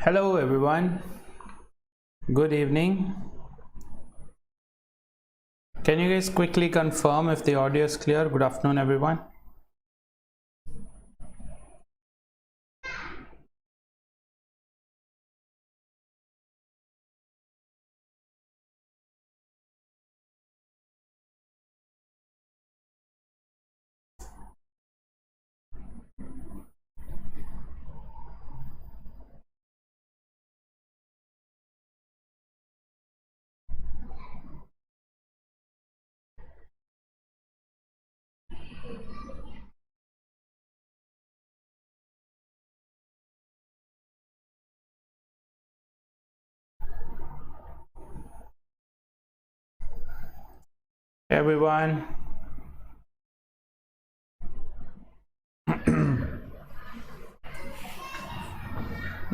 Hello everyone, good evening. Can you guys quickly confirm if the audio is clear? Good afternoon everyone. Everyone.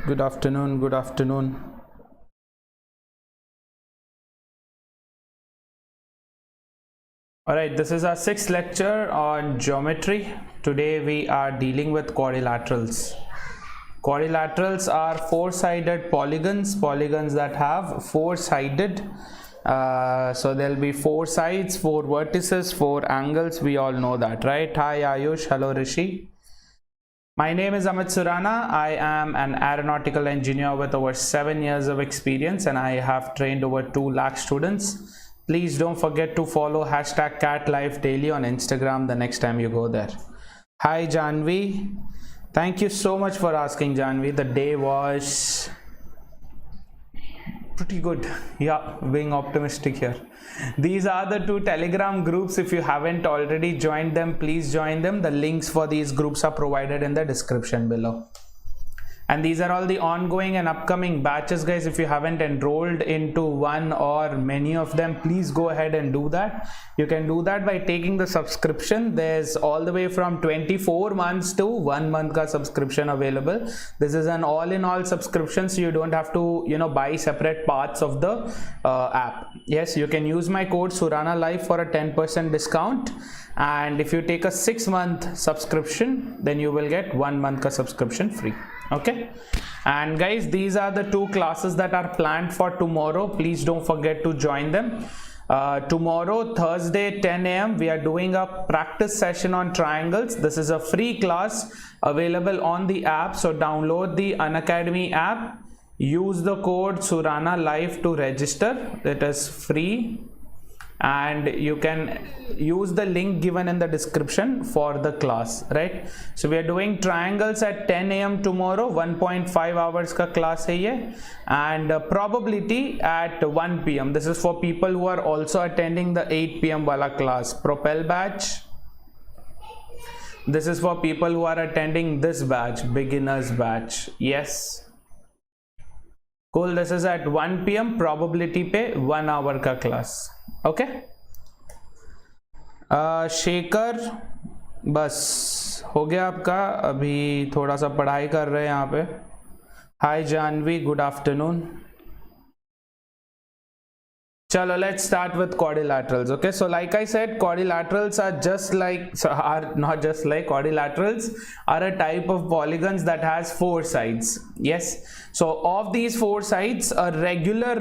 Good afternoon, good afternoon. Alright, this is our sixth lecture on geometry. Today we are dealing with quadrilaterals. Quadrilaterals are four-sided polygons that have four-sided. So there'll be four sides, four vertices, four angles. We all know that, right? Hi Ayush, hello Rishi. My name is Amit Surana. I am an aeronautical engineer with over 7 years of experience and I have trained over 2 lakh students. Please don't forget to follow #CatLifeDaily on Instagram the next time you go there. Hi Janvi. Thank you so much for asking, Janvi. The day was pretty good. Yeah, being optimistic here. These are the 2 Telegram groups. If you haven't already joined them, please join them. The links for these groups are provided in the description below. And these are all the ongoing and upcoming batches, guys. If you haven't enrolled into one or many of them, please go ahead and do that. You can do that by taking the subscription. There's all the way from 24 months to 1 month ka subscription available. This is an all-in-all subscription, so you don't have to, buy separate parts of the app. Yes, you can use my code Surana Life for a 10% discount. And if you take a 6-month subscription, then you will get 1 month ka subscription free. Okay, and guys, these are the 2 classes that are planned for tomorrow. Please don't forget to join them. Tomorrow, Thursday, 10 a.m. we are doing a practice session on triangles. This is a free class available on the app, so download the Unacademy app, use the code Surana Life to register. It is free and you can use the link given in the description for the class, right? So we are doing triangles at 10 a.m. tomorrow. 1.5 hours ka class hai ye, and probability at 1 p.m. This is for people who are also attending the 8 p.m. wala class, Propel batch. This is for people who are attending this batch, beginners batch. Yes, cool. This is at 1 p.m. probability pe 1 hour ka class. Okay Shekhar, बस हो गया आपका, अभी थोड़ा सा पढ़ाई कर रहे हैं यहाँ पे. Hi Janvi, good afternoon. Chalo, let's start with quadrilaterals. Okay, so like I said, quadrilaterals are quadrilaterals are a type of polygons that has 4 sides. Yes, so of these 4 sides, a regular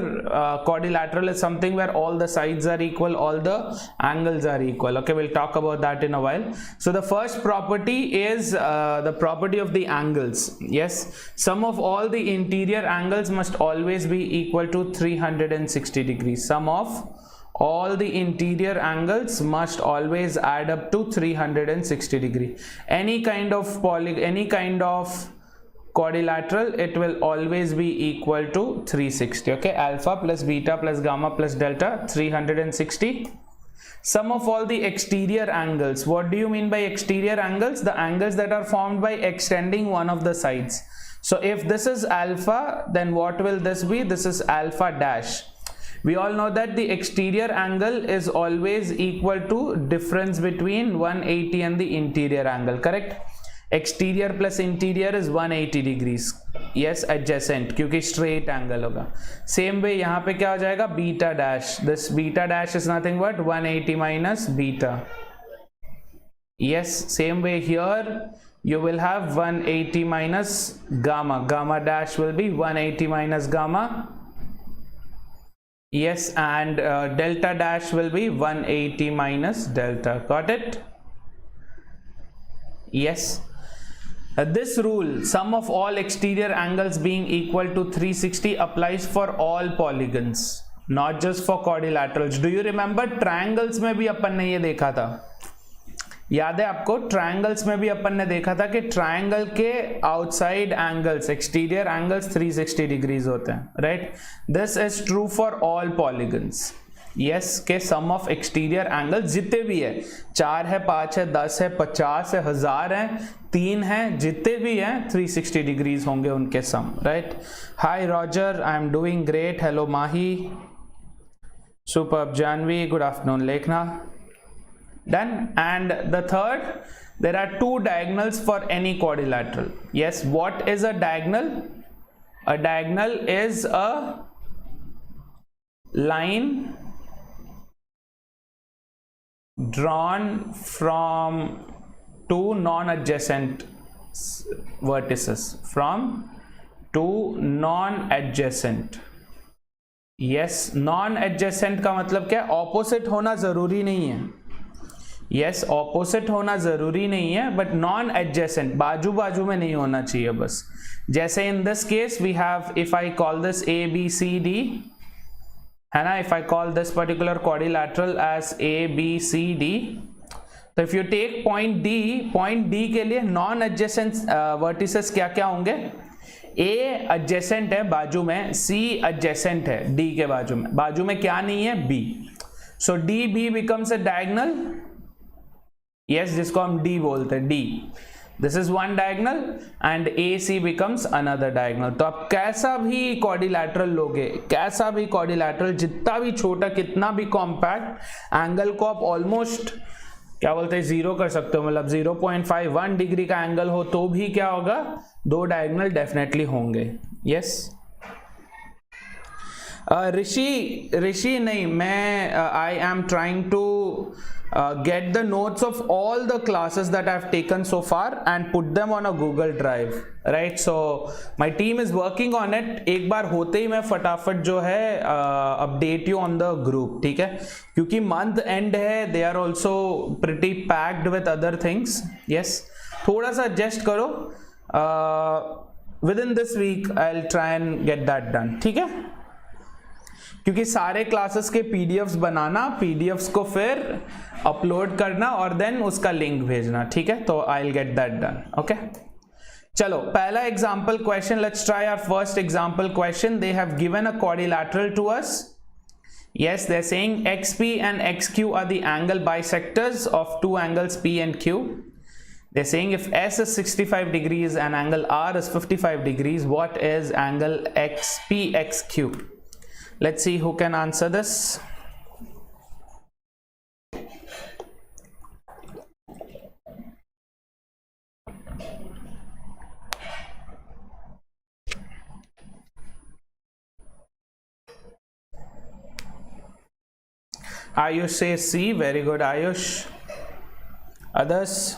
quadrilateral is something where all the sides are equal, all the angles are equal. Okay, we'll talk about that in a while. So the first property is the property of the angles. Yes, sum of all the interior angles must always be equal to 360 degrees. Sum of all the interior angles must always add up to 360 degrees. Any kind of quadrilateral, it will always be equal to 360. Okay, alpha plus beta plus gamma plus delta, 360. Sum of all the exterior angles. What do you mean by exterior angles? The angles that are formed by extending one of the sides. So if this is alpha, then what will this be? This is alpha dash. We all know that the exterior angle is always equal to difference between 180 and the interior angle, correct? Exterior plus interior is 180 degrees. Yes, adjacent, क्योंकि straight angle होगा. Same way यहाँ पे क्या हो जाएगा? Beta dash. This beta dash is nothing but 180 minus beta. Yes, same way here. you will have 180 minus gamma. Gamma dash will be 180 minus gamma. Yes, and delta dash will be 180 minus delta. Got it? Yes. This rule, sum of all exterior angles being equal to 360, applies for all polygons, not just for quadrilaterals. Do you remember triangles में भी अपन ने ये देखा था? याद है आपको? Triangles में भी अपन ने देखा था कि ट्रायंगल के outside angles, exterior angles 360 degrees होते हैं, right? This is true for all polygons. Yes, के सम ऑफ एक्सटीरियर एंगल जितने भी है, 4 है, 5 है, 10 है, 50 है, 1000 है, 3 है, जितने भी हैं 360 डिग्रीज होंगे उनके sum, right? Hi Roger, I am doing great. Hello Mahi, superb Janvi, good afternoon Lekhna. Done. And the third, there are two diagonals for any quadrilateral. Yes, what is a diagonal? A diagonal is a line drawn from two non-adjacent vertices, from two non-adjacent. Yes, non-adjacent का मतलब क्या? Opposite होना जरूरी नहीं है. Yes, opposite होना जरूरी नहीं है, बट नॉन एडजेसेंट, बाजू बाजू में नहीं होना चाहिए बस. जैसे in this case we have, if I call this A B C D, है ना, if I call this particular quadrilateral as A B C D, तो if you take point D के लिए नॉन एडजेसेंट वर्टिसेस क्या क्या होंगे? ए adjacent है बाजू में, सी एडजेसेंट है डी के बाजू में क्या नहीं है? B. So D B becomes a diagonal. Yes, जिसको हम डी बोलते हैं, D. This is one diagonal and A C becomes another diagonal. तो आप कैसा भी क्वाड्रिलैटरल लोगे, कैसा भी क्वाड्रिलैटरल, जितना भी छोटा, कितना भी कॉम्पैक्ट, एंगल को आप ऑलमोस्ट क्या बोलते हैं, जीरो कर सकते हो. मतलब 0.51 डिग्री का एंगल हो तो भी क्या होगा? 2 डायगोनल डेफिनेटली होंगे. यस, ऋषि नहीं, मैं I am trying to get the notes of all the classes that I've taken so far and put them on a Google Drive, right? So my team is working on it. एक बार होते ही मैं फटाफट जो है update you on the group, ठीक है? क्योंकि month end है, they are also pretty packed with other things. Yes, थोड़ा सा adjust करो. Within this week I'll try and get that done, ठीक है? क्योंकि सारे क्लासेस के पीडीएफ्स बनाना, पीडीएफ्स को फिर अपलोड करना और देन उसका लिंक भेजना, ठीक है? तो I will get that done. Okay, चलो पहला example question, let's try our first example question. They have given a quadrilateral to us. Yes, they're saying XP and XQ are the angle bisectors of two angles P and Q. They're saying if S is 65 degrees and angle R is 55 degrees, what is angle XPXQ? Let's see who can answer this. Ayush says C. Very good, Ayush. Others?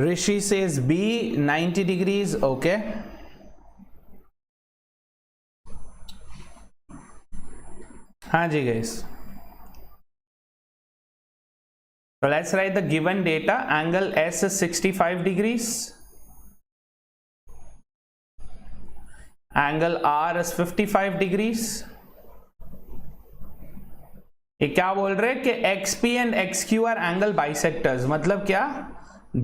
Rishi says B, 90 degrees. Okay. हाँ जी guys. So let's write the given data. Angle S is 65 degrees. Angle R is 55 degrees. ये क्या बोल रहे हैं कि XP and XQ are angle bisectors. मतलब क्या?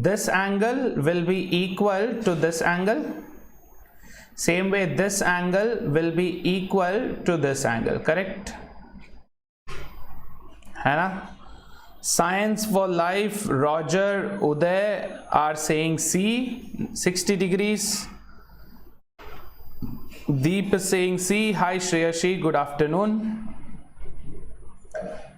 This angle will be equal to this angle. Same way this angle will be equal to this angle. Correct? है ना? Science for life, Roger, Uday are saying C, 60 degrees. Deep is saying C. Hi Shreyashi, good afternoon.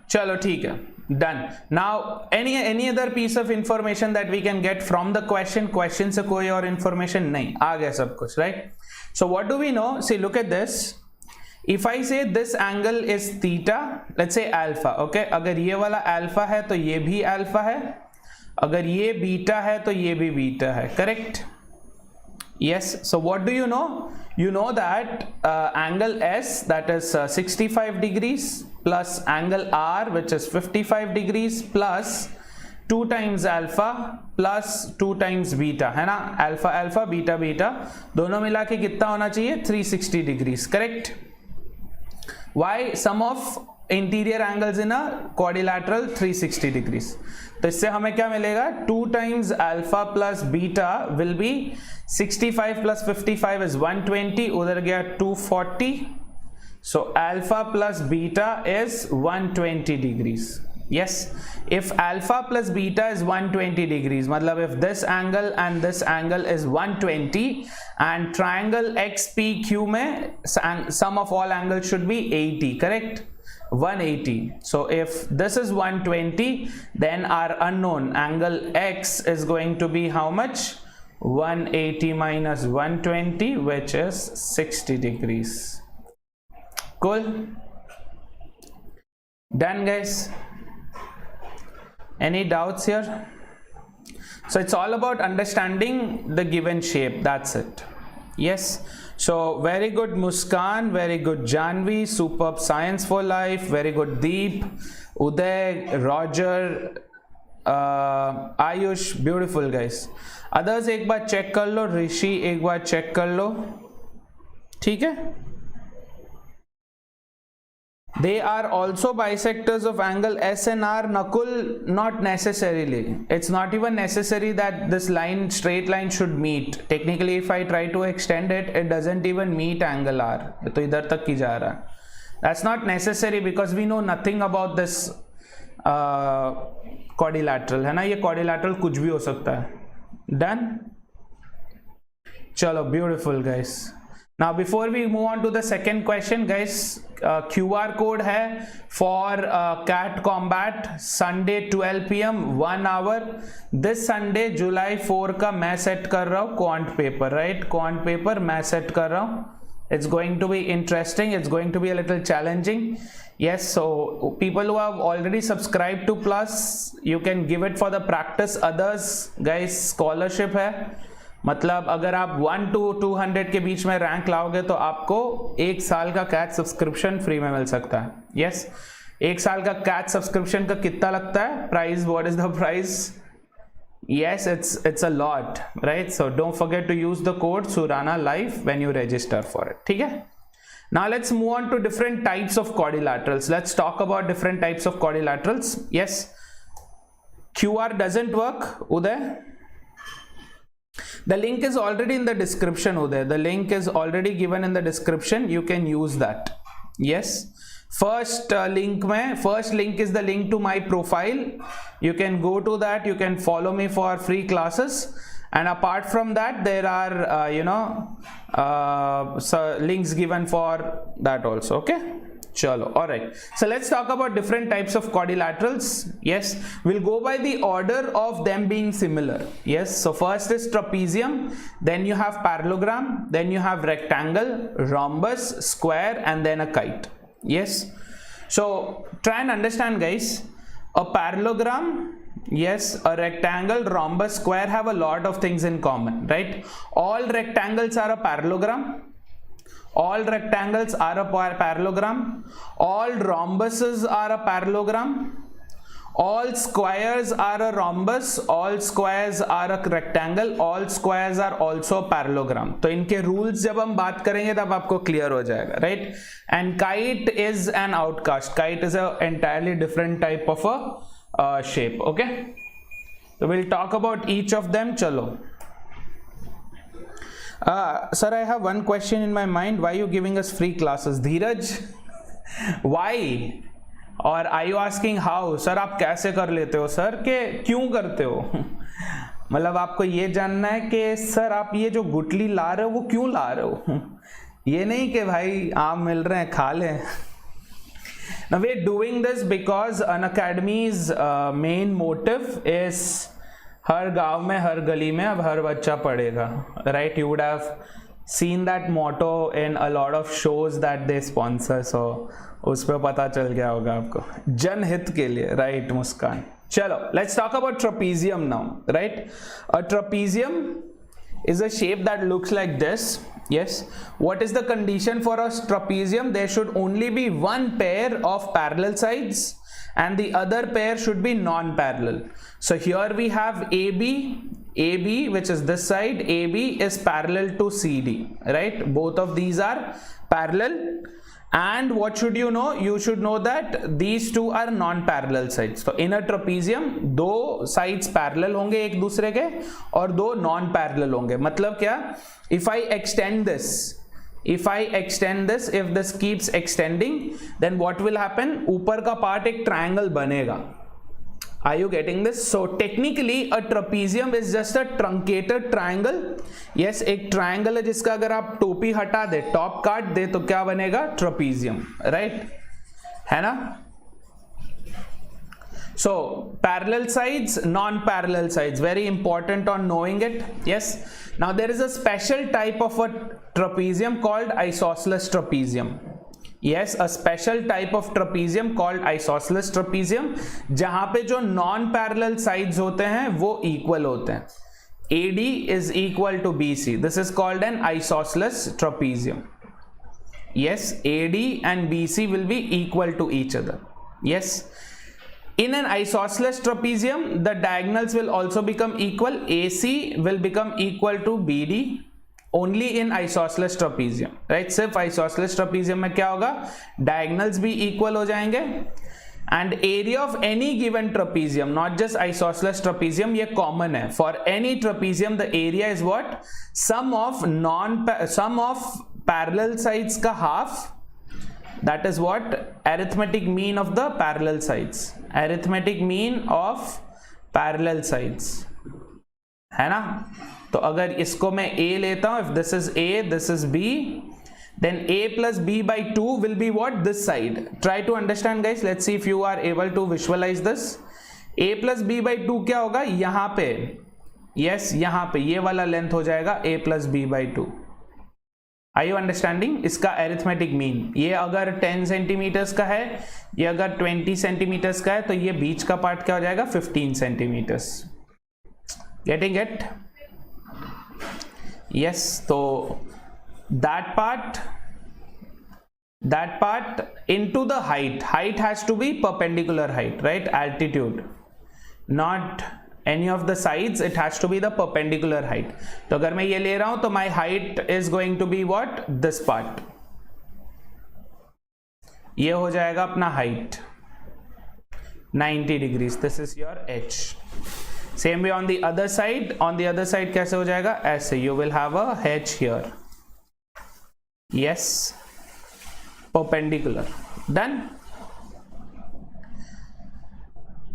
चलो ठीक है, done. Now any other piece of information that we can get from the question से कोई और information नहीं, आ गया सब कुछ, right? So what do we know? See, look at this. If I say this angle is theta, let's say alpha, okay, अगर ये वाला alpha है तो ये भी alpha है, अगर ये beta है तो ये भी beta है, correct? Yes. So what do you know? You know that angle S, that is 65 degrees, plus angle R, which is 55 degrees, plus 2 times alpha plus 2 times beta, है ना? Alpha alpha beta beta दोनों मिला के कितना होना चाहिए? 360 degrees, correct? Why? Sum of interior angles in a quadrilateral 360 degrees. तो इससे हमें क्या मिलेगा? 2 times alpha plus beta will be 65 plus 55 is 120, उधर गया 240, so alpha plus beta is 120 degrees. Yes, if alpha plus beta is 120 degrees, मतलब if this angle and this angle is 120 and triangle XPQ में sum of all angles should be 80, correct? 180. So if this is 120, then our unknown angle X is going to be how much? 180 minus 120, which is 60 degrees. Cool? Done, guys? Any doubts here? So it's all about understanding the given shape, that's it. Yes, so very good Muskan, very good Janvi, superb Science for Life, very good Deep, Uday, Roger, Ayush, beautiful guys. Others एक बार check कर लो, ऋषि एक बार check कर लो, ठीक है? They are also bisectors of angle S and R. Nakul, not necessarily. It's not even necessary that this line, straight line should meet. Technically, if I try to extend it, it doesn't even meet angle R. तो इधर तक की जा रहा है. That's not necessary because we know nothing about this quadrilateral. है ना? ये quadrilateral कुछ भी हो सकता है. Done? चलो, beautiful guys. Now before we move on to the second question, guys, QR code है for cat combat Sunday 12 PM 1 hour. This Sunday July 4 का मैं set कर रहा हूँ quant paper, right? Quant paper मैं set कर रहा हूँ. It's going to be interesting. It's going to be a little challenging. Yes, so people who have already subscribed to Plus, you can give it for the practice. Others, guys, scholarship है. मतलब अगर आप 1 to 200 के बीच में rank लाओगे तो आपको 1 साल का कैच सब्सक्रिप्शन फ्री में मिल सकता है. यस, 1 साल का कैच सब्सक्रिप्शन का कितना लगता है? Price, what is the price? Yes, it's a lot, right? So don't forget to use the code Surana life when you register for it. ठीक है, now let's move on to different types of quadrilaterals. Let's talk about different types of quadrilaterals. Yes, QR doesn't work, Uday. The link is already in the description, Uday. The link is already given in the description. You can use that. Yes. First link is the link to my profile. You can go to that. You can follow me for free classes. And apart from that, there are links given for that also. Okay. Chalo. All right. So let's talk about different types of quadrilaterals. Yes, we'll go by the order of them being similar. Yes. So first is trapezium, then you have parallelogram, then you have rectangle, rhombus, square, and then a kite. Yes. So try and understand, guys. A parallelogram, yes, a rectangle, rhombus, square have a lot of things in common, right? All rectangles are a parallelogram. All rectangles are a parallelogram. All rhombuses are a parallelogram. All squares are a rhombus. All squares are a rectangle. All squares are also parallelogram. तो इनके rules जब हम बात करेंगे तब आपको clear हो जाएगा, right? And kite is an outcast. Kite is an entirely different type of a shape. Okay? So we'll talk about each of them. चलो. Sir, I have one question in my mind. Why are you giving us free classes? Dheeraj, why? Or are you asking how? Sir, आप कैसे कर लेते हो? Sir, के क्यों करते हो? मतलब आपको ये जानना है कि सर आप ये जो गुटली ला रहे हो वो क्यों ला रहे हो? ये नहीं कि भाई आम मिल रहे हैं खा लें. Now we are doing this because Unacademy's main motive is हर गांव में हर गली में अब हर बच्चा पढ़ेगा, right? You would have seen that motto in a lot of shows that they sponsor, so उस पे पता चल गया होगा आपको, जनहित के लिए, right मुस्कान. चलो, let's talk about trapezium now, right? A trapezium is a shape that looks like this. Yes. What is the condition for a trapezium? There should only be one pair of parallel sides and the other pair should be non-parallel. So here we have AB, which is this side. AB is parallel to CD, right? Both of these are parallel. And what should you know? You should know that these two are non-parallel sides. So in a trapezium, दो sides parallel होंगे एक दूसरे के और दो non-parallel होंगे. मतलब क्या? If I extend this, if this keeps extending, then what will happen? ऊपर का part एक triangle बनेगा. Are you getting this? So technically a trapezium is just a truncated triangle. Yes, एक triangle है जिसका अगर आप टोपी हटा दे, टॉप काट दे, तो क्या बनेगा? trapezium, right? है ना? So parallel sides, non-parallel sides, very important on knowing it. Yes. Now there is a special type of a trapezium called isosceles trapezium. Yes, a special type of trapezium called isosceles trapezium, जहां पे जो non-parallel sides होते हैं वो equal होते हैं. AD is equal to BC. This is called an isosceles trapezium. Yes, AD and BC will be equal to each other. Yes. In an isosceles trapezium, the diagonals will also become equal. AC will become equal to BD. Only in isosceles trapezium, right? सिर्फ isosceles trapezium में क्या होगा? Diagonals भी equal हो जाएंगे. And area of any given trapezium, not just isosceles trapezium, ये common है. For any trapezium, the area is what? Sum of parallel sides का half. That is what? Arithmetic mean of the parallel sides. Arithmetic mean of parallel sides. है ना? तो अगर इसको मैं A लेता हूं, if this is A, this is B, then A plus B by 2 will be what? This side. Try to understand guys. Let's see if you are able to visualize this. A plus B by 2 क्या होगा? यहाँ पे, yes, यहाँ पे ये वाला length हो जाएगा A plus B by 2. Are you understanding? इसका arithmetic mean, ये अगर 10 सेंटीमीटर्स का है, ये अगर 20 सेंटीमीटर्स का है, तो ये बीच का पार्ट क्या हो जाएगा? 15 centimetres. Getting it? Yes, so that part into the height has to be perpendicular height, right? Altitude, not any of the sides, it has to be the perpendicular height. तो अगर मैं ये ले रहा हूं तो my height is going to be what? This part. ये हो जाएगा अपना height 90 degrees. This is your H. Same way on the other side. On the other side कैसे हो जाएगा? ऐसे. You will have a H here. Yes. Perpendicular. Done?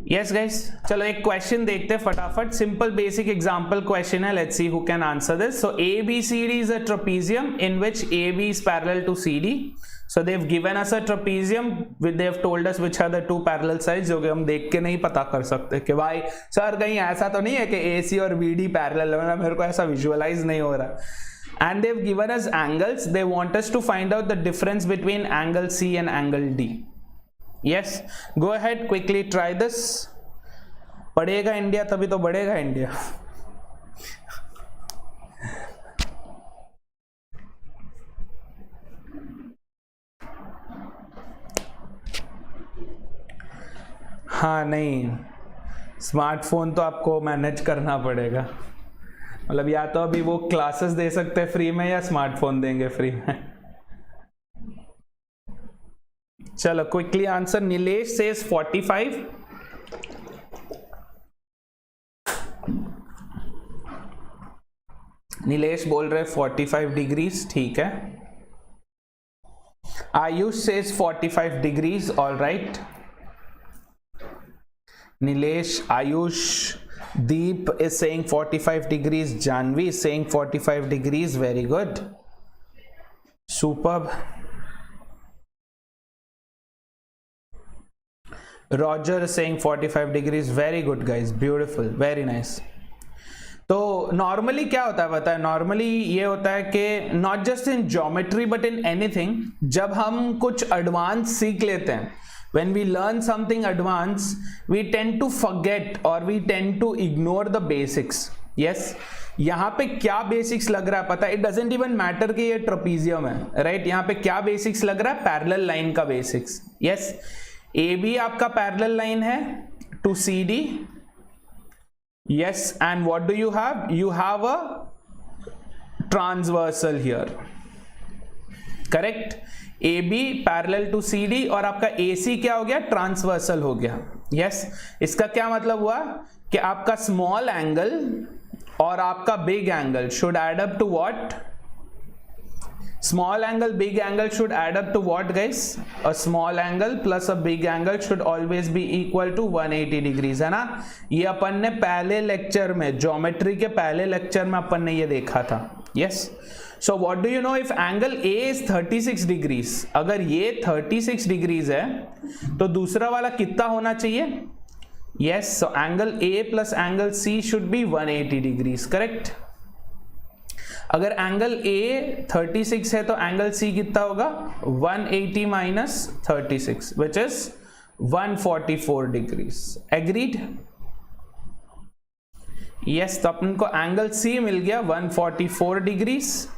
Yes guys. चलो एक क्वेश्चन देखते हैं फटाफट. Simple basic example question है. Let's see who can answer this. So ABCD is a trapezium in which AB is parallel to CD. So they've given us a trapezium. They've told us which are the two parallel sides, जो कि हम देख के नहीं पता कर सकते कि भाई सर कहीं ऐसा तो नहीं है कि AC और BD parallel है, मेरे को ऐसा visualize नहीं हो रहा. And they've given us angles. They want us to find out the difference between angle C and angle D. Yes, go ahead, quickly try this. पढ़ेगा इंडिया तभी तो बढ़ेगा इंडिया. हाँ नहीं, स्मार्टफोन तो आपको मैनेज करना पड़ेगा. मतलब या तो अभी वो क्लासेस दे सकते हैं फ्री में या स्मार्टफोन देंगे फ्री में. चलो quickly answer. Nilesh says 45. Nilesh बोल रहे 45 डिग्रीज. ठीक है. Ayush says 45 degrees. All right. Nilesh, Ayush, Deep is saying 45 degrees. Janvi is saying 45 degrees. Very good. Superb. Roger is saying 45 degrees. Very good guys. Beautiful. Very nice. तो normally क्या होता है पता है, नॉर्मली ये होता है कि not just in geometry but in anything, जब हम कुछ एडवांस सीख लेते हैं, when we learn something advanced, we tend to forget or we tend to ignore the basics. Yes, यहाँ पे क्या बेसिक्स लग रहा है पता है, इट डजेंट इवन मैटर कि ये ट्रपीजियम है, राइट? यहाँ पे क्या बेसिक्स लग रहा है, पैरेलल लाइन का बेसिक्स. यस, ए बी आपका पैरेलल लाइन है to C D. Yes, and what do you have? You have a transversal here. Correct? AB parallel to CD और आपका AC क्या हो गया? ट्रांसवर्सल हो गया. Yes, इसका क्या मतलब हुआ कि आपका स्मॉल एंगल और आपका big angle should add up to what? Small angle, big angle should add up to what guys? A small angle plus a big angle should always be equal to 180 degrees, है ना? ये अपन ने पहले lecture में, geometry के पहले lecture में अपन ने ये देखा था. Yes. So what do you know if angle A is 36 degrees? अगर ये 36 degrees है तो दूसरा वाला कितना होना चाहिए? Yes. So angle A plus angle C should be 180 degrees. Correct? अगर एंगल A 36 है तो एंगल C कितना होगा? 180 minus 36 which is 144 degrees. Agreed? Yes, तो अपन को एंगल C मिल गया 144 डिग्रीज.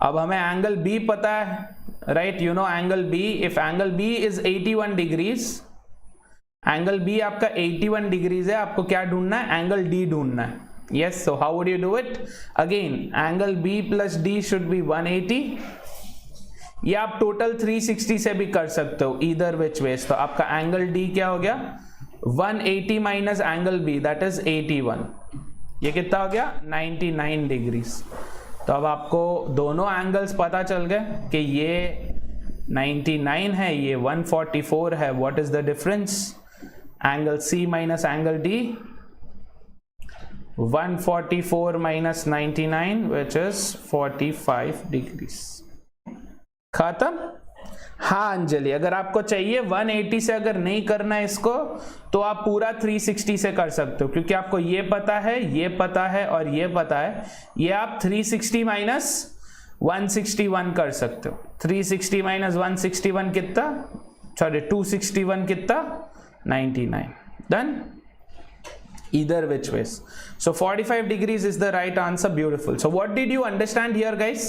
अब हमें एंगल B पता है, right? You know angle B. If angle B is 81 degrees, angle B आपका 81 डिग्रीज है, आपको क्या ढूंढना है? एंगल D ढूंढना है. Yes, so how would you do it? Again, angle B plus D should be 180. या आप टोटल 360 से भी कर सकते हो, either which ways. तो आपका एंगल D क्या हो गया? 180 minus angle B, that is 81. ये कितना हो गया? 99 डिग्रीज. तो अब आपको दोनों एंगल्स पता चल गए कि ये 99 है, ये 144 है. What is the difference? Angle C minus angle D, 144 minus 99 which is 45 degrees. खत्म? हाँ अंजलि, अगर आपको चाहिए 180 से अगर नहीं करना है इसको तो आप पूरा 360 से कर सकते हो, क्योंकि आपको ये पता है, ये पता है और ये पता है. ये आप 360 माइनस 161 कर सकते हो. 360 माइनस 161 कितना? सॉरी 261 कितना? 99. Done? Either which ways. So 45 degrees is the right answer. Beautiful. So what did you understand here guys?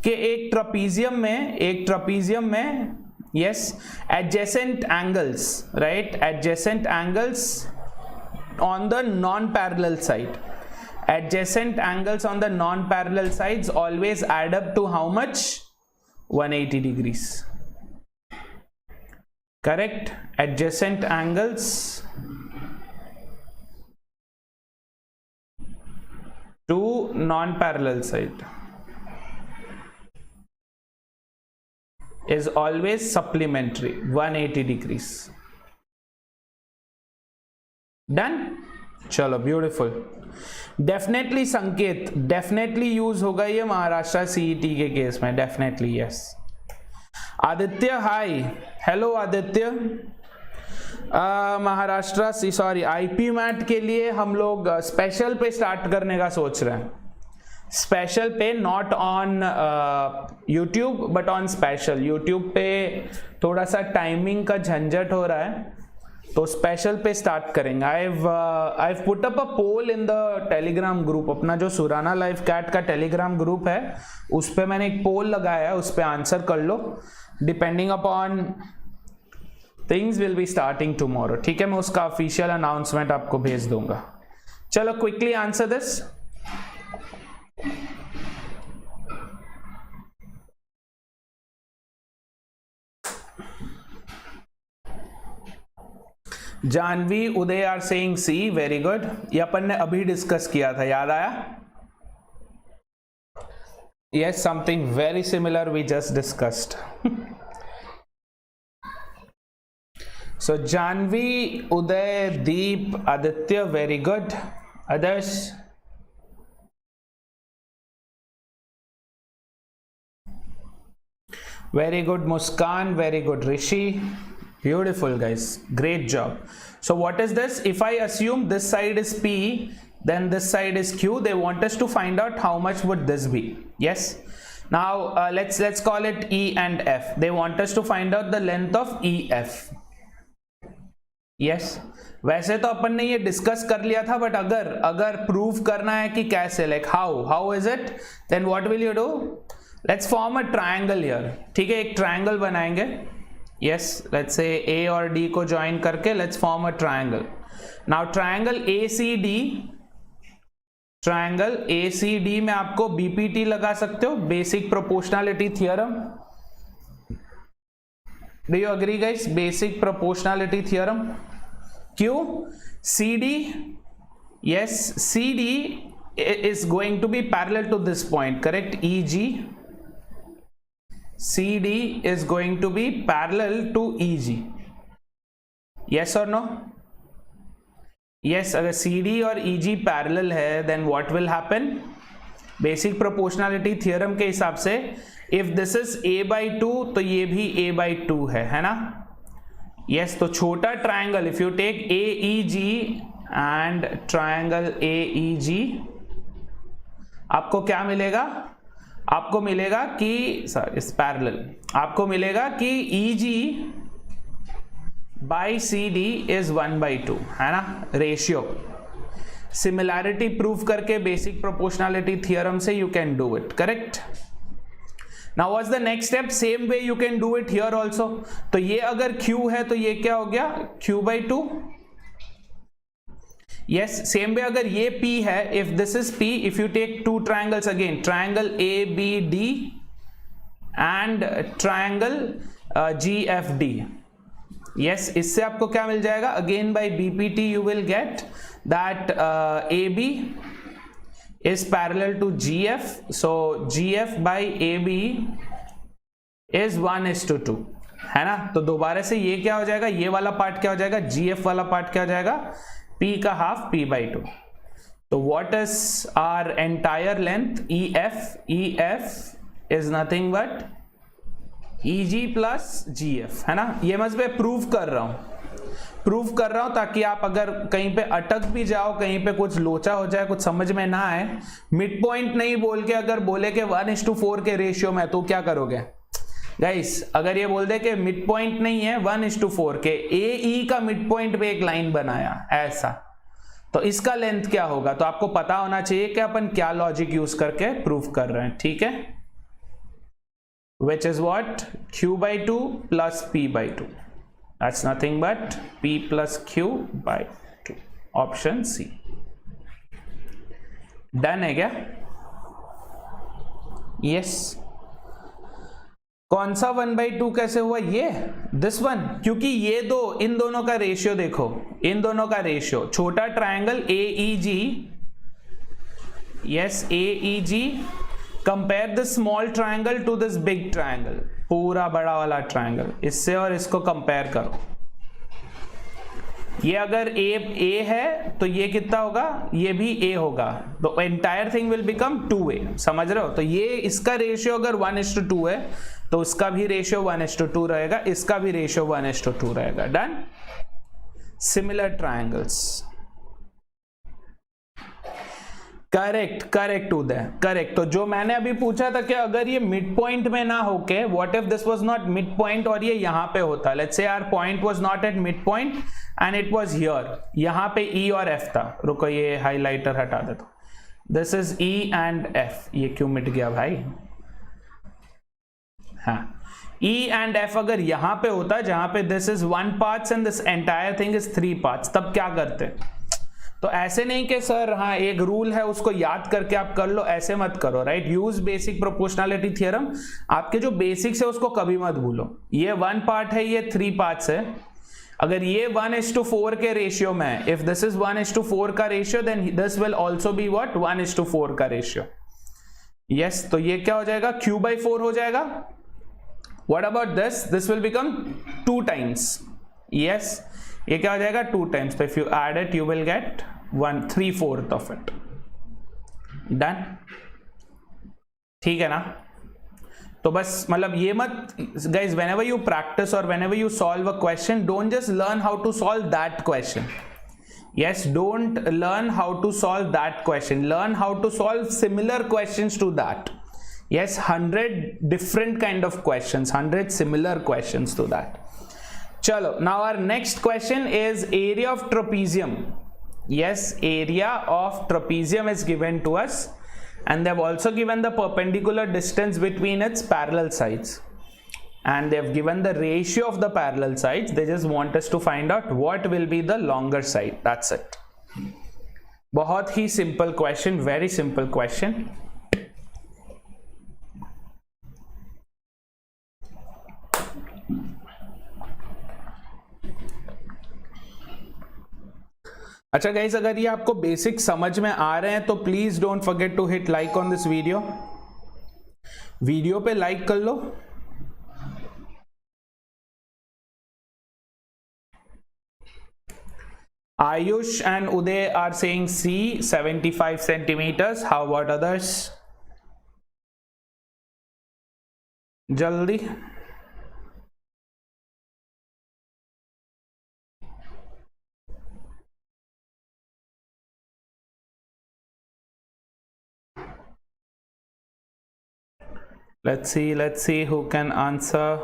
कि एक ट्रपीजियम में yes, adjacent angles, right? Adjacent angles on the non-parallel side. Adjacent angles on the non-parallel sides always add up to how much? 180 degrees. Correct? Adjacent angles to non-parallel side is always supplementary 180 degrees. Done? चलो beautiful. Definitely संकेत, definitely use होगा ये Maharashtra CET के case में, definitely yes. Aditya high, hello Aditya. Maharashtra sorry IPMAT के लिए हम लोग स्पेशल पे स्टार्ट करने का सोच रहे हैं. स्पेशल पे, not on YouTube but on special. YouTube पे थोड़ा सा टाइमिंग का झंझट हो रहा है, तो स्पेशल पे स्टार्ट करेंगे. I put up a poll in the Telegram group. अपना जो सुराना लाइव कैट का टेलीग्राम ग्रुप है उस पे मैंने एक पोल लगाया है, उस पे आंसर कर लो. Depending upon things will be starting tomorrow. ठीक है, मैं उसका ऑफिशियल अनाउंसमेंट आपको भेज दूंगा. चलो quickly answer this. Janvi Uday are saying C. Very good. ये अपन ने अभी डिस्कस किया था, याद आया? Yes, something very similar we just discussed. So Janvi, Uday, Deep, Aditya, very good. Others? Very good, Muskan, very good, Rishi. Beautiful guys, great job. So what is this? If I assume this side is P, then this side is q. They want us to find out how much would this be. Yes, now let's call it E and F. They want us to find out the length of EF. Yes, वैसे तो अपन ने ये discuss कर लिया था, but अगर prove करना है कि कैसे, like how is it, then what will you do, let's form a triangle here. ठीक है, एक ट्रायंगल बनाएंगे. यस, लेट्स से ए और डी को ज्वाइन करके let's form a triangle. Now triangle ACD में आपको BPT लगा सकते हो, basic proportionality theorem. Do you agree guys? Basic proportionality theorem. Q, CD, yes, CD is going to be parallel to this point, correct? EG, CD is going to be parallel to EG. Yes or no? Yes, अगर CD और EG parallel है, then what will happen? Basic proportionality theorem के हिसाब से if this is a by 2 तो ये भी a by 2 है ना? यस, तो छोटा triangle, if you take AEG and triangle AEG, आपको क्या मिलेगा? आपको मिलेगा कि इस पैरेलल, आपको मिलेगा कि EG बाई CD इज 1/2, है ना, रेशियो. सिमिलैरिटी प्रूव करके बेसिक प्रोपोर्शनैलिटी थियरम से you can do it, correct. Now what's the next step? Same way you can do it here also. तो ये अगर Q है तो ये क्या हो गया? Q/2. Yes, same way अगर ये P है, if this is P, if you take two triangles again, triangle ABD and triangle GFD. Yes, इससे आपको क्या मिल जाएगा? Again by BPT you will get that AB is parallel to GF, so GF by AB is 1:2, है ना. तो दोबारा से ये क्या हो जाएगा? ये वाला पार्ट क्या हो जाएगा? GF वाला पार्ट क्या हो जाएगा? P का हाफ P/2. तो what is our entire length? EF is nothing but EG plus GF, है ना. ये मैं प्रूव कर रहा हूं ताकि आप अगर कहीं पे अटक भी जाओ, कहीं पे कुछ लोचा हो जाए, कुछ समझ में ना आए, मिड पॉइंट नहीं बोल के अगर बोले कि 1:4 के रेशियो में, तो क्या करोगे गाइस? अगर ये बोल दे कि मिड पॉइंट नहीं है, 1:4 के AE का मिड पॉइंट पे एक लाइन बनाया ऐसा, तो इसका लेंथ क्या होगा? तो आपको पता होना चाहिए कि अपन क्या लॉजिक यूज करके प्रूव कर रहे हैं. ठीक है, which is what? Q/2 plus P/2. That's nothing but P plus Q/2. Option C. Done है क्या? Yes. कौन सा 1/2 कैसे हुआ? ये this one, क्योंकि ये दो, इन दोनों का रेशियो देखो, इन दोनों का रेशियो. छोटा triangle AEG, yes, AEG, compare this small triangle to this big triangle, पूरा बड़ा वाला ट्रायंगल, इससे और इसको कंपेयर करो. ये अगर A है तो ये कितना होगा? ये भी A होगा, तो entire thing will become 2A. समझ रहे हो? तो ये इसका रेशियो अगर 1:2 है तो उसका भी रेशियो 1:2 रहेगा, इसका भी रेशियो 1:2 रहेगा. डन. Similar triangles. करेक्ट उदय, करेक्ट. तो जो मैंने अभी पूछा था कि अगर ये मिड पॉइंट में ना होके, what if this was not mid point और ये यहां पे होता, let's say our point was not at mid point and it was here, यहां पे E और F था. रुको, ये हाइलाइटर हटा देता हूं. This is E and F. ये क्यों मिट गया भाई? हाँ, E एंड F अगर यहां पे होता, जहां पे this is 1 parts and this entire thing is 3 parts, तब क्या करते? तो ऐसे नहीं कि सर हाँ एक रूल है उसको याद करके आप कर लो, ऐसे मत करो. Right, use basic proportionality theorem. आपके जो बेसिक्स है उसको कभी मत भूलो. ये 1 पार्ट है, ये 3 पार्ट्स है. अगर ये 1:4 के रेशियो में है, इफ दिस इज 1:4 का ratio, then this will also be what? 1:4 का रेशियो. यस, तो ये क्या हो जाएगा? Q/4 हो जाएगा. What about this? This will become 2 times. Yes, ये क्या हो जाएगा? 2 टाइम्स. तो if you add it you will get 1/3 of it. Done. ठीक है ना? तो बस मतलब ये मत guys, whenever you practice or whenever you solve a question, don't just learn how to solve that question. Yes, don't learn how to solve that question, learn how to solve similar questions to that. Yes, 100 different kind of questions, 100 similar questions to that. Chalo, now our next question is area of trapezium. Yes, area of trapezium is given to us, and they've also given the perpendicular distance between its parallel sides, and they've given the ratio of the parallel sides. They just want us to find out what will be the longer side. That's it. बहुत ही simple question, very simple question. अच्छा guys, अगर ये आपको basic समझ में आ रहे हैं तो please don't forget to hit like on this video. Video पे लाइक कर लो. Ayush and Uday are saying C, 75 centimeters. How about others? Jaldi. Let's see who can answer.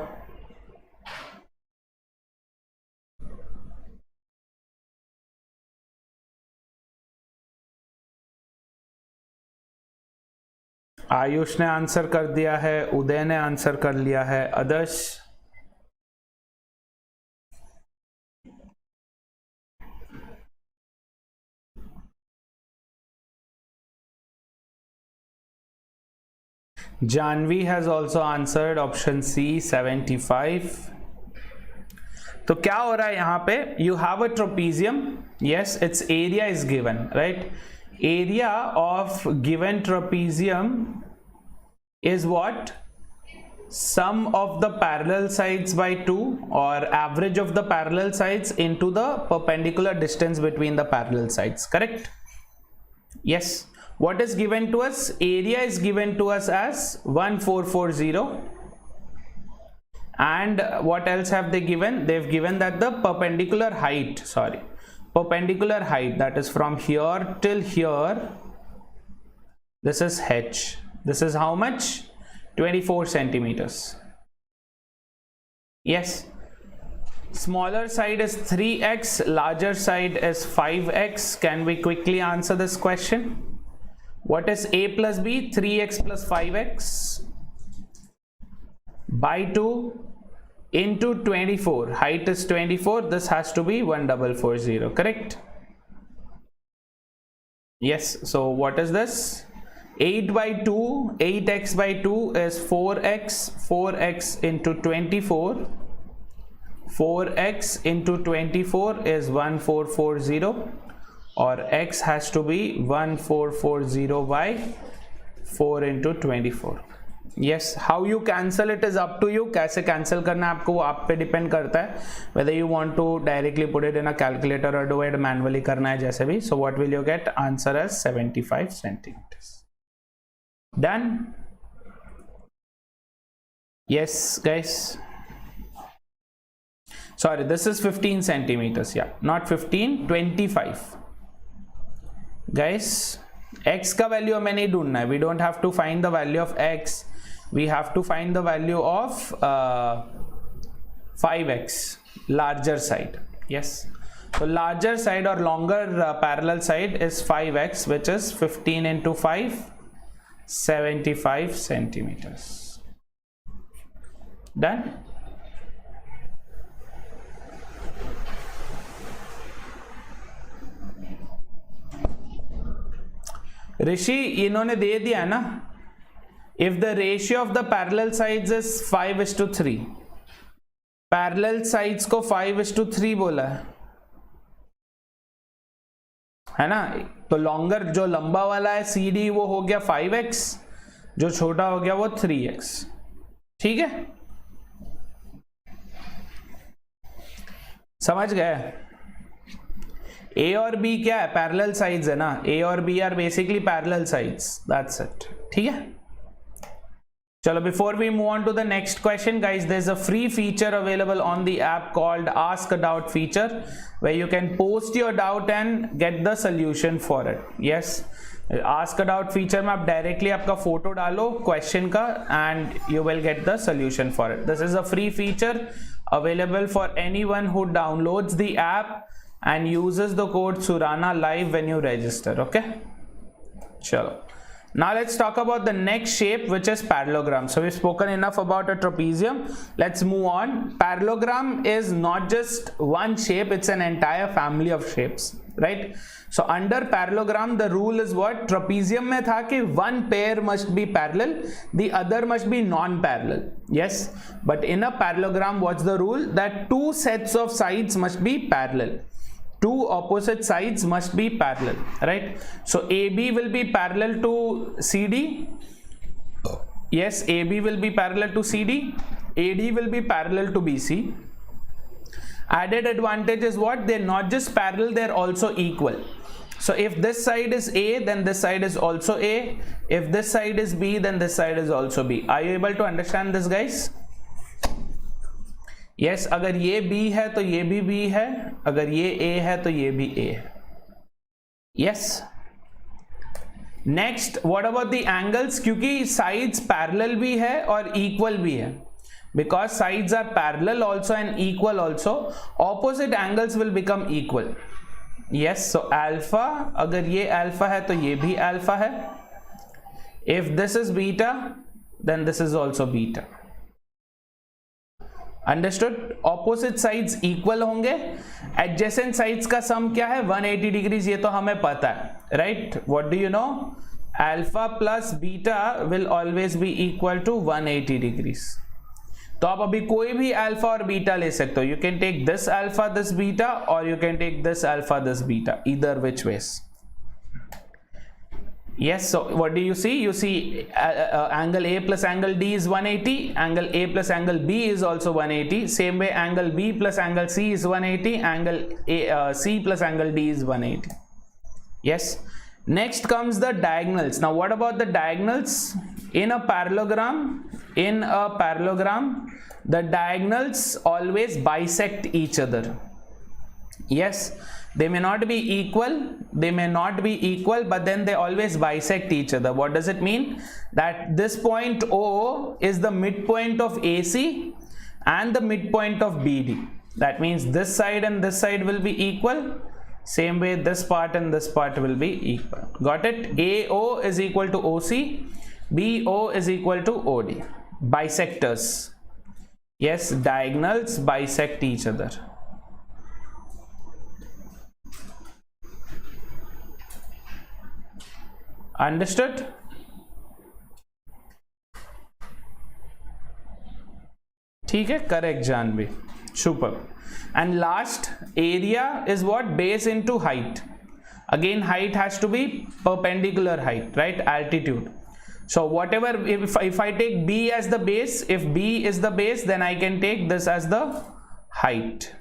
Ayush ने आंसर कर दिया है, उदय ने आंसर कर लिया है. Others? Janvi has also answered option C, 75. तो क्या हो रहा है यहाँ पे? You have a trapezium. Yes, its area is given, right? Area of given trapezium is what? Sum of the parallel sides by 2, or average of the parallel sides into the perpendicular distance between the parallel sides. Correct? Yes. What is given to us? Area is given to us as 1440. And what else have they given? They've given that the perpendicular height, that is from here till here, this is h. This is how much? 24 centimeters. Yes. Smaller side is 3x, larger side is 5x. Can we quickly answer this question? What is a plus b? 3x plus 5x by 2 into 24. Height is 24. This has to be 1440. Correct? Yes. So what is this? 8 by 2, 8x by 2 is 4x. 4x into 24. 4x into 24 is 1440. Or x has to be 1440 by 4 into 24. Yes, how you cancel it is up to you. कैसे cancel करना है आपको, वो आप पे depend करता है. Whether you want to directly put it in a calculator or do it manually करना है, जैसे भी. So what will you get? Answer as 75 centimeters. Done? Yes, guys. Sorry, this is 15 centimeters. Yeah, not 15, 25. Guys, x का value हमें नहीं ढूंढना है. We don't have to find the value of x. We have to find the value of 5x, larger side. Yes. So larger side or longer parallel side is 5x, which is 15 into 5, 75 centimeters. Done? ऋषि, इन्होंने दे दिया ना, if the ratio of the parallel sides is 5:3, parallel sides को 5:3 बोला है ना. तो longer जो लंबा वाला है CD वो हो गया 5x, जो छोटा हो गया वो 3x. ठीक है, समझ गए? A और B क्या है? पैरेलल साइड्स है ना. A और B are basically parallel sides. That's it. ठीक है. Chalo, before we move on to the next question, guys, there's a free feature available on the app called Ask a Doubt feature, where you can post your doubt and get the solution for it. Yes, Ask a Doubt feature में आप directly आपका photo डालो question का and you will get the solution for it. This is a free feature available for anyone who downloads the app and uses the code Surana live when you register. Okay, chalo. Now let's talk about the next shape, which is parallelogram. So we've spoken enough about a trapezium. Let's move on. Parallelogram is not just one shape, it's an entire family of shapes, right? So under parallelogram, the rule is what? Trapezium mein tha ki one pair must be parallel, the other must be non-parallel. Yes, but in a parallelogram, what's the rule? That two sets of sides must be parallel. Two opposite sides must be parallel, right? So AB will be parallel to CD. Yes, AB will be parallel to CD. AD will be parallel to BC. Added advantage is what? They're not just parallel, they're also equal. So if this side is A, then this side is also A. If this side is B, then this side is also B. Are you able to understand this, guys? Yes, अगर ये B है तो ये भी B है, अगर ये A है तो ये भी A है. Yes. Next, what about the angles? क्योंकि sides parallel भी है और equal भी है. Because sides are parallel also and equal also, opposite angles will become equal. Yes, so alpha, अगर ये alpha है तो ये भी alpha है. If this is beta, then this is also beta. Understood? Opposite sides equal होंगे. Adjacent sides का sum क्या है? 180 degrees. ये तो हमें पता है, right? What do you know? Alpha plus beta will always be equal to 180 degrees. तो आप अभी कोई भी alpha और beta ले सकते हो. You can take this alpha, this beta, or you can take this alpha, this beta. Either which ways. Yes, so what do you see? You see angle A plus angle D is 180, angle A plus angle B is also 180, same way angle B plus angle C is 180, angle C plus angle D is 180. Yes, next comes the diagonals. Now what about the diagonals? In a parallelogram, the diagonals always bisect each other. Yes, they may not be equal, but then they always bisect each other. What does it mean? That this point O is the midpoint of AC and the midpoint of BD. That means this side and this side will be equal. Same way this part and this part will be equal. Got it? AO is equal to OC, BO is equal to OD. Bisectors. Yes, diagonals bisect each other. Understood? ठीक है, correct Janvi. Super. And last, area is what? Base into height. Again, height has to be perpendicular height, right? Altitude. So whatever, if I take B as the base, if B is the base, then I can take this as the height.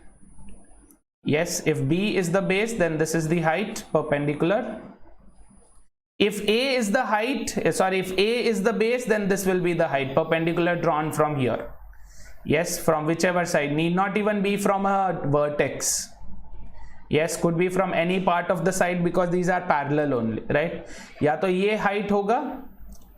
Yes, if B is the base, then this is the height, perpendicular. If A is the height, if A is the base, then this will be the height, perpendicular drawn from here. Yes, from whichever side, need not even be from a vertex. Yes, could be from any part of the side because these are parallel only, right? या तो ये height होगा,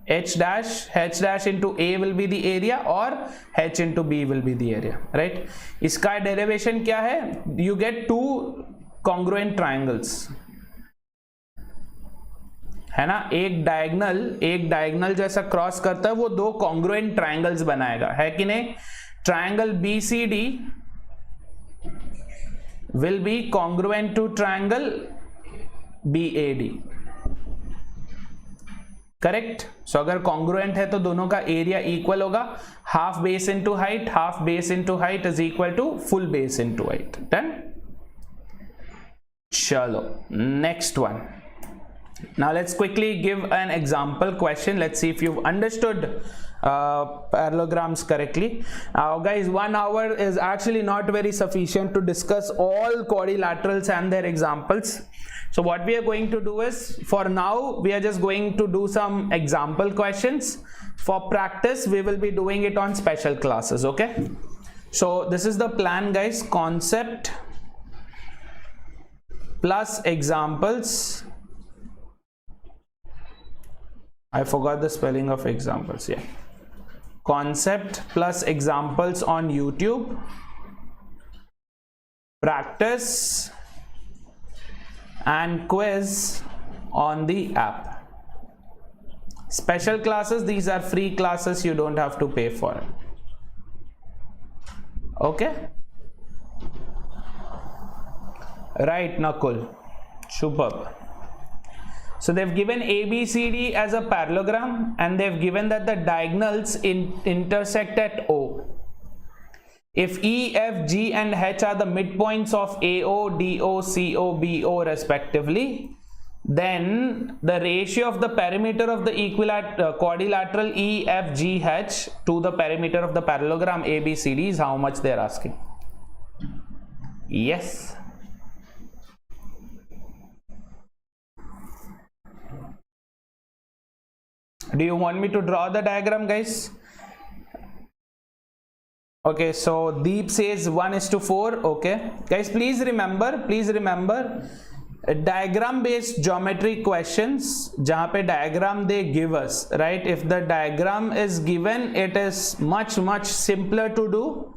h dash into A will be the area or h into B will be the area, right? इसका derivation क्या है? You get two congruent triangles. है ना, एक डायगोनल जैसा क्रॉस करता है वो दो कॉन्ग्रुएंट ट्रायंगल्स बनाएगा, है कि नहीं? Triangle BCD will be congruent to triangle BAD. Correct? So अगर कॉन्ग्रुएंट है तो दोनों का एरिया इक्वल होगा. Half base into height is equal to full base into height. Done? चलो next one. Now let's quickly give an example question. Let's see if you've understood parallelograms correctly. Guys, 1 hour is actually not very sufficient to discuss all quadrilaterals and their examples. So what we are going to do is, for now we are just going to do some example questions. For practice we will be doing it on special classes. Okay, so this is the plan, guys. Concept plus examples. I forgot the spelling of examples. Yeah, concept plus examples on YouTube, practice and quiz on the app. Special classes, these are free classes, you don't have to pay for it. Okay, right, Nakul, superb. So they've given ABCD as a parallelogram and they've given that the diagonals intersect at O. If E, F, G and H are the midpoints of AO, DO, CO, BO respectively, then the ratio of the perimeter of the quadrilateral EFGH to the perimeter of the parallelogram ABCD is how much they are asking. Yes. Do you want me to draw the diagram, guys? Okay, so Deep says 1:4. Okay, guys, please remember diagram based geometry questions jahan pe diagram they give us, right? If the diagram is given, it is much simpler to do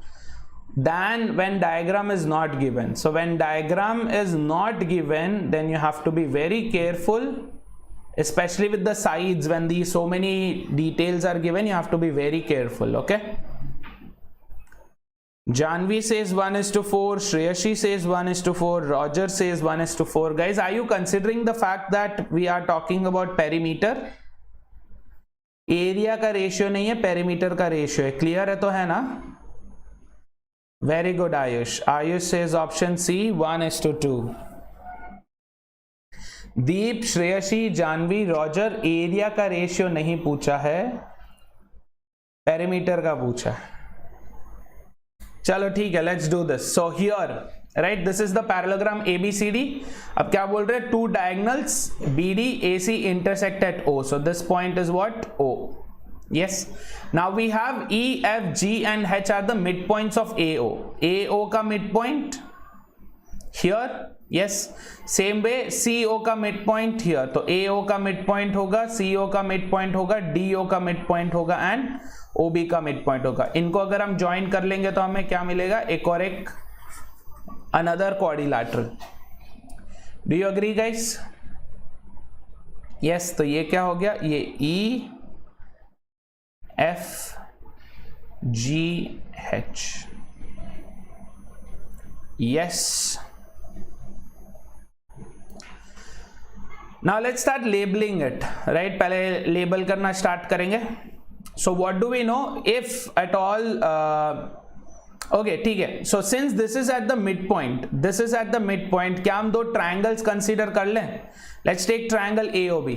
than when diagram is not given. So when diagram is not given, then you have to be very careful, especially with the sides. When these so many details are given, you have to be very careful. Okay, Janvi says 1:4, Shreyashi says 1:4, Roger says 1:4. Guys, are you considering the fact that we are talking about perimeter? Area का ratio नहीं है, perimeter का ratio है. Clear है तो है ना? Very good Ayush. Ayush says option C 1:2. Deep, Shreyasi, Janvi, Roger, area का रेशियो नहीं पूछा है, पेरीमीटर का पूछा है. चलो ठीक है, let's do this. So here, right, this is the parallelogram ABCD. अब क्या बोल रहे हैं? Two diagonals BD AC intersect at O. So this point is what? O. Yes. Now we have E, F, G and H are the midpoints of AO. AO का midpoint here. Yes. Same way CO का midpoint here. तो AO का midpoint होगा, CO का midpoint होगा, DO का midpoint होगा and OB का midpoint होगा. इनको अगर हम join कर लेंगे तो हमें क्या मिलेगा? एक और एक another quadrilateral. Do you agree, guys? Yes. तो ये क्या हो गया? ये E, F, G, H. Yes. Now let's start labeling it, right? पहले label करना start करेंगे. So what do we know? If at all, okay, ठीक है. So since this is at the midpoint, क्या हम दो triangles consider कर लें? Let's take triangle AOB.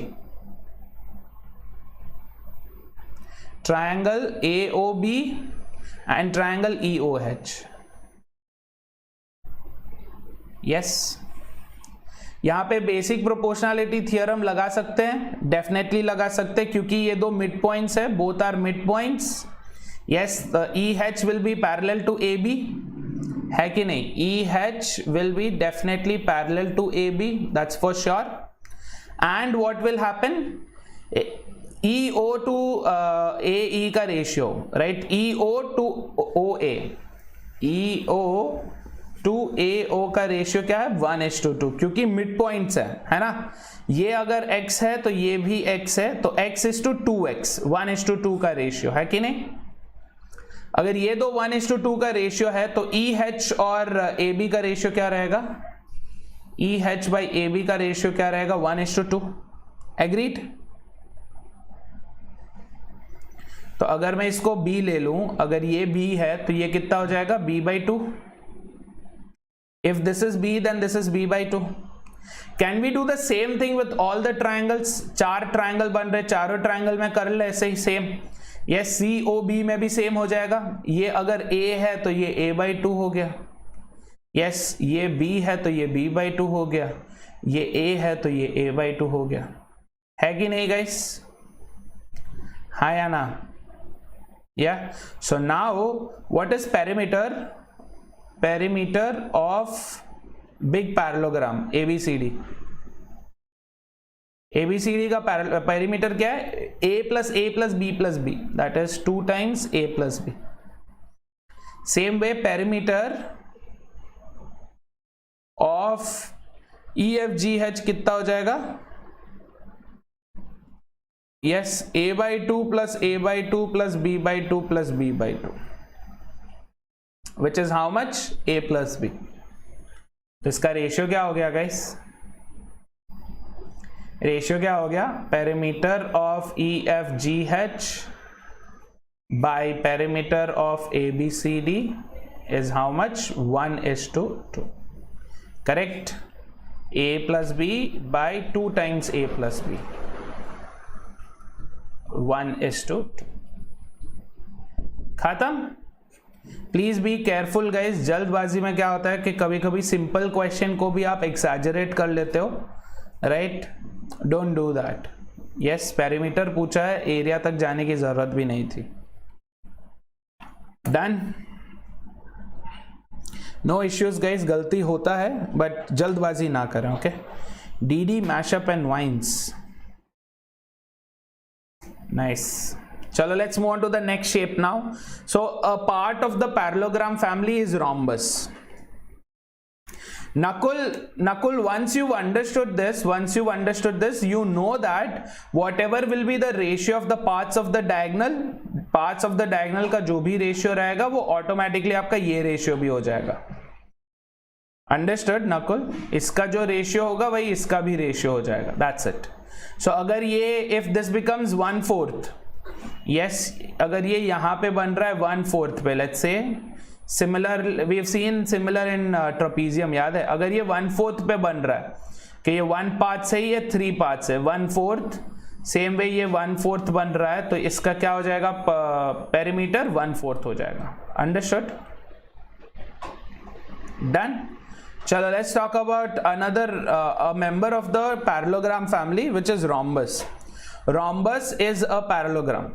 Triangle AOB and triangle EOH. Yes. यहाँ पे बेसिक प्रोपोर्शनलिटी थियरम लगा सकते हैं, डेफिनेटली लगा सकते हैं, क्योंकि ये दो मिड पॉइंट्स है, both are mid points. Yes, the EH will be parallel to AB, है कि नहीं? EH will be definitely parallel to AB, that's for sure. And what will happen? EO to AE का ratio, right? EO to OA, EO to AO का ratio क्या है? 1:2, क्योंकि mid points है ना? ये अगर x है तो ये भी x है, तो x:2x, 1:2 का रेशियो है कि नहीं? अगर ये दो 1:2 का रेशियो है तो EH और AB का रेशियो क्या रहेगा? EH by AB का रेशियो क्या रहेगा? 1:2. एग्रीड? तो अगर मैं इसको B ले लूं, अगर ये B है तो ये कितना हो जाएगा? B/2. If this is B, then this is B/2. Can we do the same thing with all the triangles? चार ट्रायंगल बन रहे, चारों ट्रायंगल में कर ले ऐसे ही सेम. यस COB में भी सेम हो जाएगा, ये अगर A है तो ये A/2 हो गया, यस ये B है तो ये B/2 हो गया, ये A है तो ये A/2 हो गया, है कि नहीं गाइस? हाँ या ना? या so now what is perimeter? Perimeter of big parallelogram ABCD। ABCD का पेरीमीटर क्या है? A plus A plus B plus B, that is 2 times A plus B. Same way perimeter of EFGH कितना हो जाएगा? Yes, A/2 plus A/2 plus B/2 plus B/2, which is how much? A plus B. तो इसका ratio क्या हो गया guys? Ratio क्या हो गया? Perimeter of EFGH by perimeter of ABCD is how much? 1:2. Correct? A plus B by 2 times A plus B. 1:2. खत्म? Please be careful guys, जल्दबाजी में क्या होता है कि कभी कभी सिंपल क्वेश्चन को भी आप एक्सैजरेट कर लेते हो, right? Don't do that. Yes perimeter पूछा है, एरिया तक जाने की जरूरत भी नहीं थी। डन? नो इश्यूज गाइज, गलती होता है बट जल्दबाजी ना करें, okay? DD mashup and vines, nice. चलो let's move on to the next shape now. So a part of the parallelogram family is rhombus. Nakul, once you've understood this, you know that whatever will be the ratio of the parts of the diagonal का जो भी ratio रहेगा वो automatically आपका ये ratio भी हो जाएगा। अंडरस्टूड नकुल? इसका जो रेशियो होगा वही इसका भी रेशियो हो जाएगा, दैट्स इट। सो अगर ये इफ दिस बिकम्स 1/4, यस अगर ये यहां पे बन रहा है 1/4 पे, let's say similar, we have seen similar in trapezium, याद है? अगर ये 1/4 पे बन रहा है कि ये 1 पार्ट से ही, ये 3 पार्ट से 1/4, सेम वे ये 1/4 बन रहा है तो इसका क्या हो जाएगा? पेरीमीटर 1/4 हो जाएगा। अंडरस्टूड? डन? चलो let's talk about another member of the parallelogram family which is rhombus. Rhombus is a parallelogram.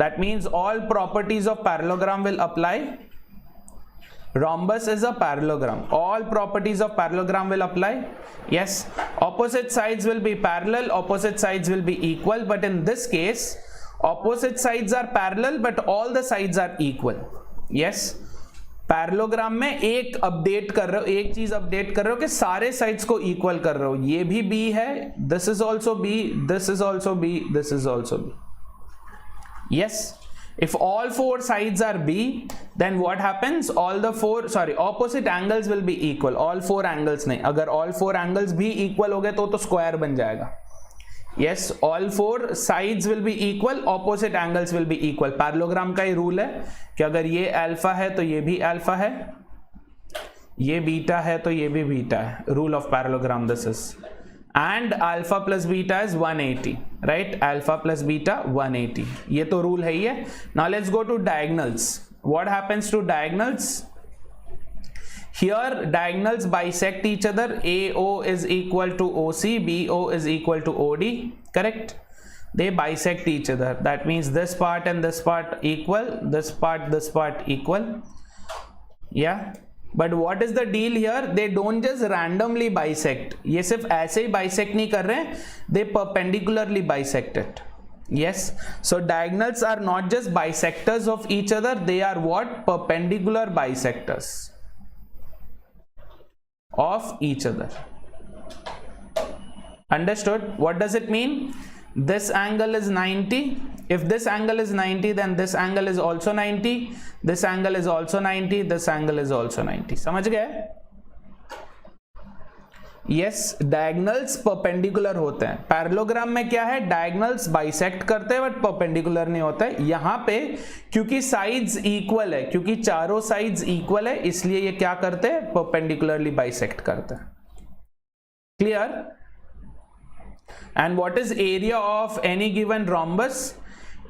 That means all properties of parallelogram will apply. Rhombus is a parallelogram. All properties of parallelogram will apply. Yes, opposite sides will be parallel, opposite sides will be equal, but in this case, opposite sides are parallel, but all the sides are equal. Yes, parallelogram में एक update कर रहे हो, एक चीज update कर रहे हो कि सारे साइड्स को इक्वल कर रहे हो। ये भी B है, this is also B, this is also B, this is also B. Yes, if all 4 sides are B, then what happens? Opposite angles will be equal. All 4 angles नहीं, अगर all 4 angles भी equal हो गए तो square बन जाएगा। Yes, all 4 sides will be equal, opposite angles will be equal. Parallelogram का ही rule है कि अगर ये अल्फा है तो ये भी अल्फा है, ये बीटा है तो ये भी बीटा है। Rule of parallelogram this is, and alpha plus beta is 180, right? Alpha plus beta 180, ये तो रूल है ही है। Now let's go two diagonals. What happens two diagonals? Here diagonals bisect each other. AO is equal to OC, BO is equal to OD, correct? They bisect each other. That means this part and this part equal, this part equal. Yeah, but what is the deal here? They don't just randomly bisect. ये सिर्फ ऐसे ही bisect नहीं कर रहे हैं, they perpendicularly bisect it. Yes, so diagonals are not just bisectors of each other, they are what? Perpendicular bisectors of each other. Understood? What does it mean? This angle is 90. If this angle is 90, then this angle is also 90. This angle is also 90. This angle is also 90. समझ गए? Yes, diagonals perpendicular होते हैं। Parallelogram में क्या है? diagonals bisect करते हैं but perpendicular नहीं होता है। यहाँ पे क्योंकि sides equal है, क्योंकि चारों sides equal है, इसलिए ये क्या करते हैं? perpendicularly bisect करते हैं। Clear? And what is area of any given rhombus?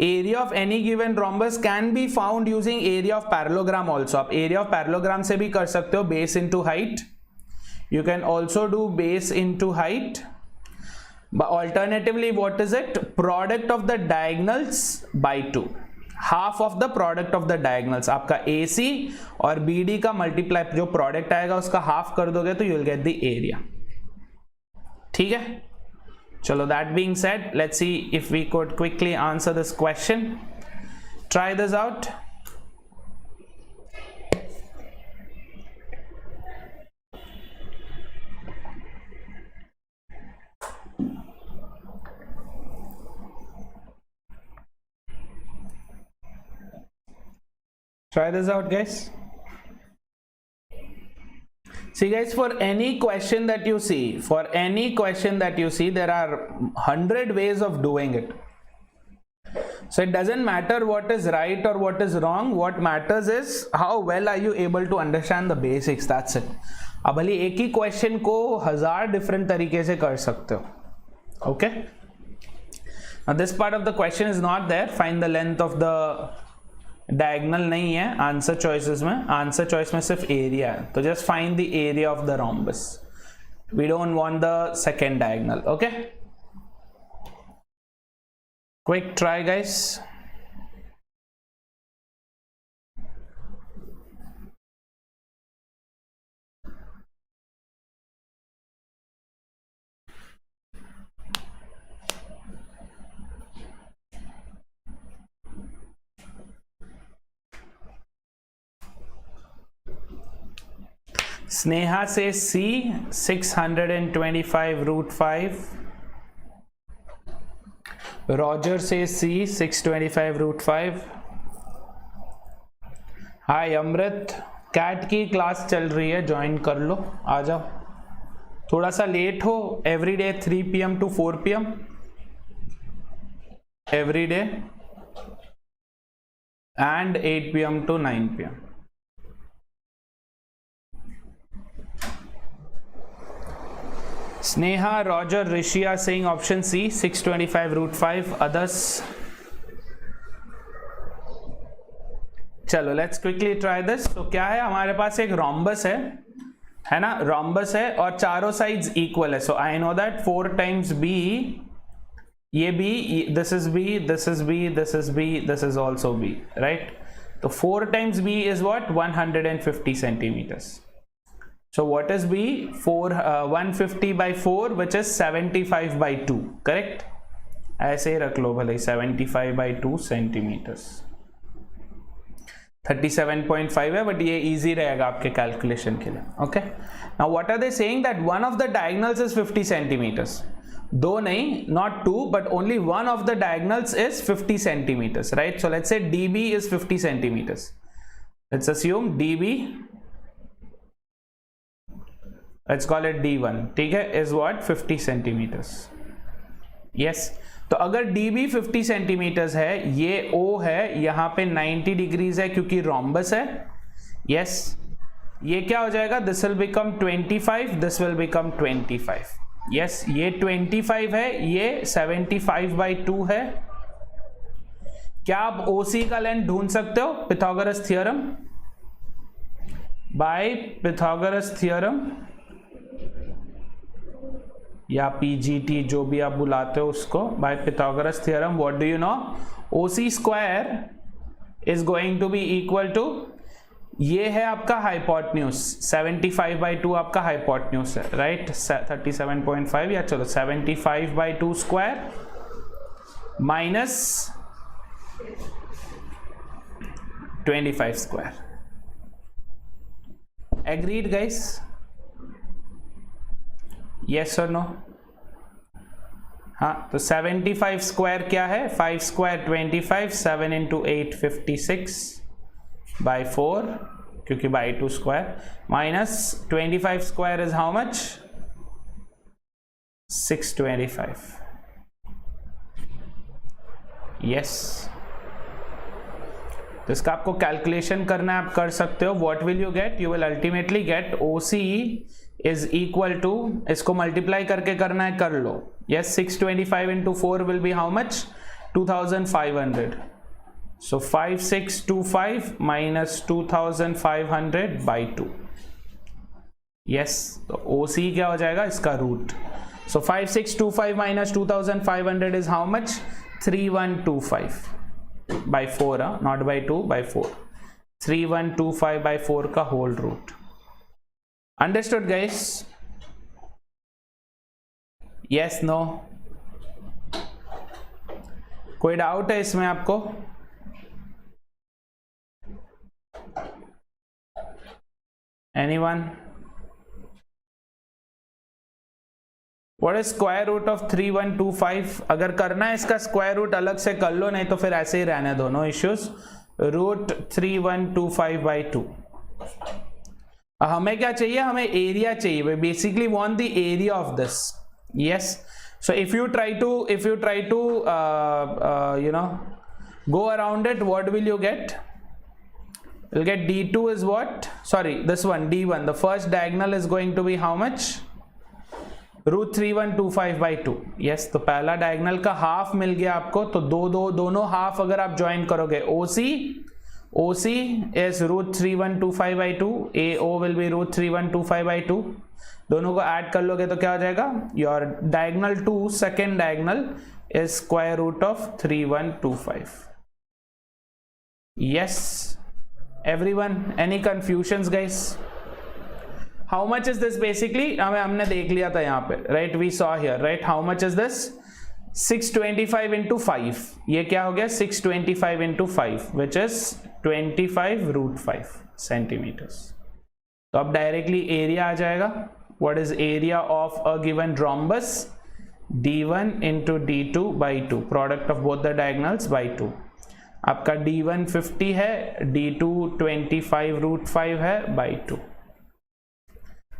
Area of any given rhombus can be found using area of parallelogram also. आप एरिया ऑफ पैरेललोग्राम से भी कर सकते हो, base into height. You can also do base into height. Alternatively, what is it? Product of the diagonals by 2. Half of the product of the diagonals. आपका AC और BD का multiply जो product आएगा उसका हाफ कर दोगे तो you will get the area. ठीक है, चलो. That being said, let's see if we could quickly answer this question. Try this out. Try this out, guys. See guys, for any question that you see, there are 100 ways of doing it. So it doesn't matter what is right or what is wrong. What matters is how well are you able to understand the basics. That's it. अब भले एक ही question को 1000 different तरीके से कर सकते हो. Okay? Now this part of the question is not there. Find the length of the diagonal नहीं है आंसर चॉइसेस में. आंसर चॉइस में सिर्फ एरिया है, तो just find the area of the rhombus. We don't want the second diagonal. Okay, quick try guys. Sneha से C 625 root 5. Roger से C 625 root 5. Hi Amrit, CAT की क्लास चल रही है, ज्वाइन कर लो, आ जाओ. थोड़ा सा लेट हो. Every day 3 PM to 4 PM every day and 8 PM to 9 PM. Sneha, Roger, Rishi are saying option C 625 root 5. Others? चलो लेट्स क्विकली ट्राई दिस. तो क्या है, हमारे पास एक rhombus है ना. rhombus है और चारों साइड्स इक्वल है. So I know that 4 times B, ये B, this is B, this is B, this is B, this is also B, right. तो 4 times B is what? 150 centimeters. So what is B? 150 by 4 which is 75 by 2, correct? ऐसे ही रख लो भले, 75 by 2 centimeters. 37.5 है, but ये easy रहेगा आपके calculation के लिए. Okay? Now what are they saying? That one of the diagonals is 50 centimeters. दो नहीं, not 2, but only one of the diagonals is 50 centimeters, right? So let's say DB is 50 centimeters. Let's assume DB, let's call it D1, ठीक है, is what? 50 centimeters. Yes. तो अगर DB 50 centimeters है, ये O है, यहाँ पे 90 degrees है क्योंकि rhombus है. Yes. ये क्या हो जाएगा? This will become 25, this will become 25. Yes. ये 25 है, ये 75 by 2 है. क्या आप OC का लेंथ ढूंढ सकते हो? Pythagoras theorem. By Pythagoras theorem या PGT, जो भी आप बुलाते हो उसको, by Pythagoras theorem. What do you know? OC square is going to be equal to, ये है आपका हाइपोटेन्यूज, 75 by 2 आपका हाइपोटेन्यूज है, राइट. 37.5 या चलो 75 by 2 square minus 25 square. Agreed guys? Yes और नो? हाँ, तो 75 स्क्वायर क्या है? 5 स्क्वायर 25, 7 into 8 56 by 4 क्योंकि by 2 square, minus 25 square is how much? 625. Yes. तो इसका आपको कैलकुलेशन करना है, आप कर सकते हो. What will you get? You will ultimately get OC is equal to, इसको मल्टीप्लाई करके करना है, कर लो. Yes. 625 into 4 will be how much? 2500. So 5625 minus 2500 by 2. Yes, तो OC क्या हो जाएगा इसका root. So 5625 minus 2500 is how much? 3125 by 4, not by 2, by 4. 3125 by 4 का whole root. Understood guys? Yes, no? कोई डाउट है इसमें आपको? Anyone? What is square root of 3125? अगर करना है इसका स्क्वायर रूट अलग से कर लो, नहीं तो फिर ऐसे ही रहने दो, नो इश्यूज. Root 3125 by 2. हमें क्या चाहिए? हमें एरिया चाहिए. We basically want the area of this. Yes. So if you try to go around it, what will you get? You'll get d2 is what? Sorry, this one d1. The first diagonal is going to be how much? Root 3125 by 2. Yes, तो पहला diagonal का half मिल गया आपको. तो दोनों half अगर आप join करोगे, OC is root 3125 by 2. AO will be root 3125 by 2. दोनों को ऐड कर लोगे तो क्या हो जाएगा? Your diagonal 2 second diagonal is square root of 3125. Yes, everyone, any confusions guys? How much is this basically? हमने देख लिया था यहाँ पे, right? We saw here, right? How much is this? 625 into 5. ये क्या हो गया? 625 into 5, which is 25 root 5 centimeters. तो अब डायरेक्टली एरिया आ जाएगा. What is area of a given rhombus? d1 into d2 by 2. Product of both the diagonals by 2. आपका d1 50 है, d2 25 root 5 है by 2.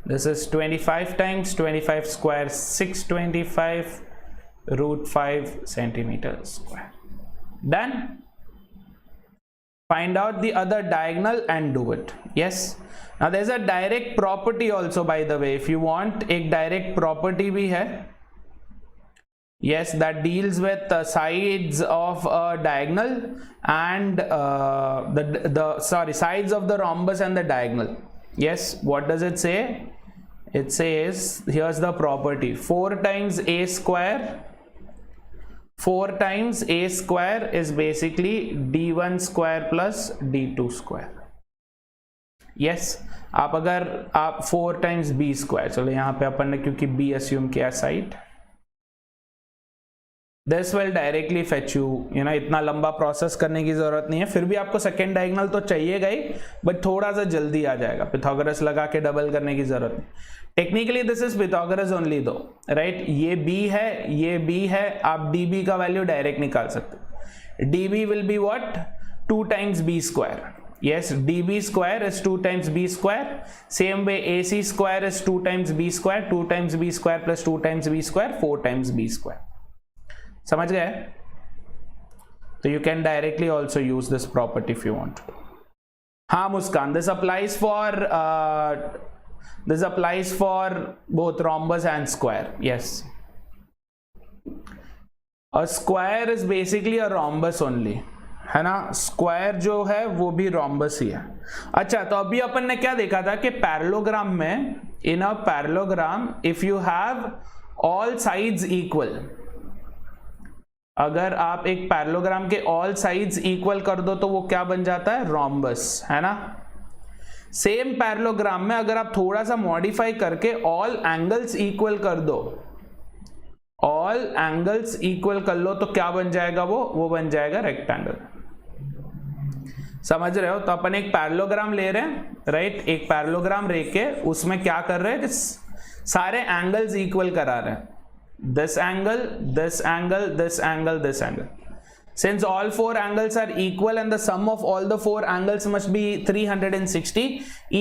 This is 25 times 25 square, 625 root 5 centimeters square. Done? Find out the other diagonal and do it. Yes. Now there's a direct property also, by the way. If you want, एक direct property भी है. Yes, that deals with the sides of a diagonal and sides of the rhombus and the diagonal. Yes, what does it say? It says, here's the property, 4 times a square. 4 times a square is basically d1 square plus d2 square. Yes, आप 4 times b square, चलो यहाँ पे अपन ने क्योंकि b assume किया side, this will directly fetch you. इतना लंबा process करने की जरूरत नहीं है. फिर भी आपको सेकेंड डायगोनल तो चाहिएगा ही, बट थोड़ा सा जल्दी आ जाएगा. पिथागोरस लगा के डबल करने की जरूरत नहीं. Technically this is Pythagoras only दो, राइट? ये b है, ये b है. आप db का वैल्यू डायरेक्ट निकाल सकते. db will be what? 2 times b square. Yes, db square is 2 times b square. Same way ac square is 2 times b square. 2 times b square plus 2 times b square, 4 times b square. समझ गए? तो you can directly also use this property if you want to. हाँ मुस्कान, this applies for both rhombus and square. Yes, a square is basically a rhombus only, है ना? Square जो है वो भी rhombus ही है. अच्छा, तो अभी अपन ने क्या देखा था कि पैरेललोग्राम में, in a parallelogram if you have all sides equal, अगर आप एक पैरेललोग्राम के ऑल साइड्स इक्वल कर दो तो वो क्या बन जाता है? रॉम्बस, है ना? सेम पैरेललोग्राम में अगर आप थोड़ा सा मॉडिफाई करके ऑल एंगल्स इक्वल कर दो, ऑल एंगल्स इक्वल कर लो तो क्या बन जाएगा? वो बन जाएगा रेक्टेंगल. समझ रहे हो? तो अपन एक पैरेललोग्राम ले रहे हैं, राइट? एक पैरेललोग्राम लेके उसमें क्या कर रहे हैं? सारे एंगल्स इक्वल करा रहे हैं. This angle, this angle, this angle, this angle. Since all 4 angles are equal and the sum of all the 4 angles must be 360,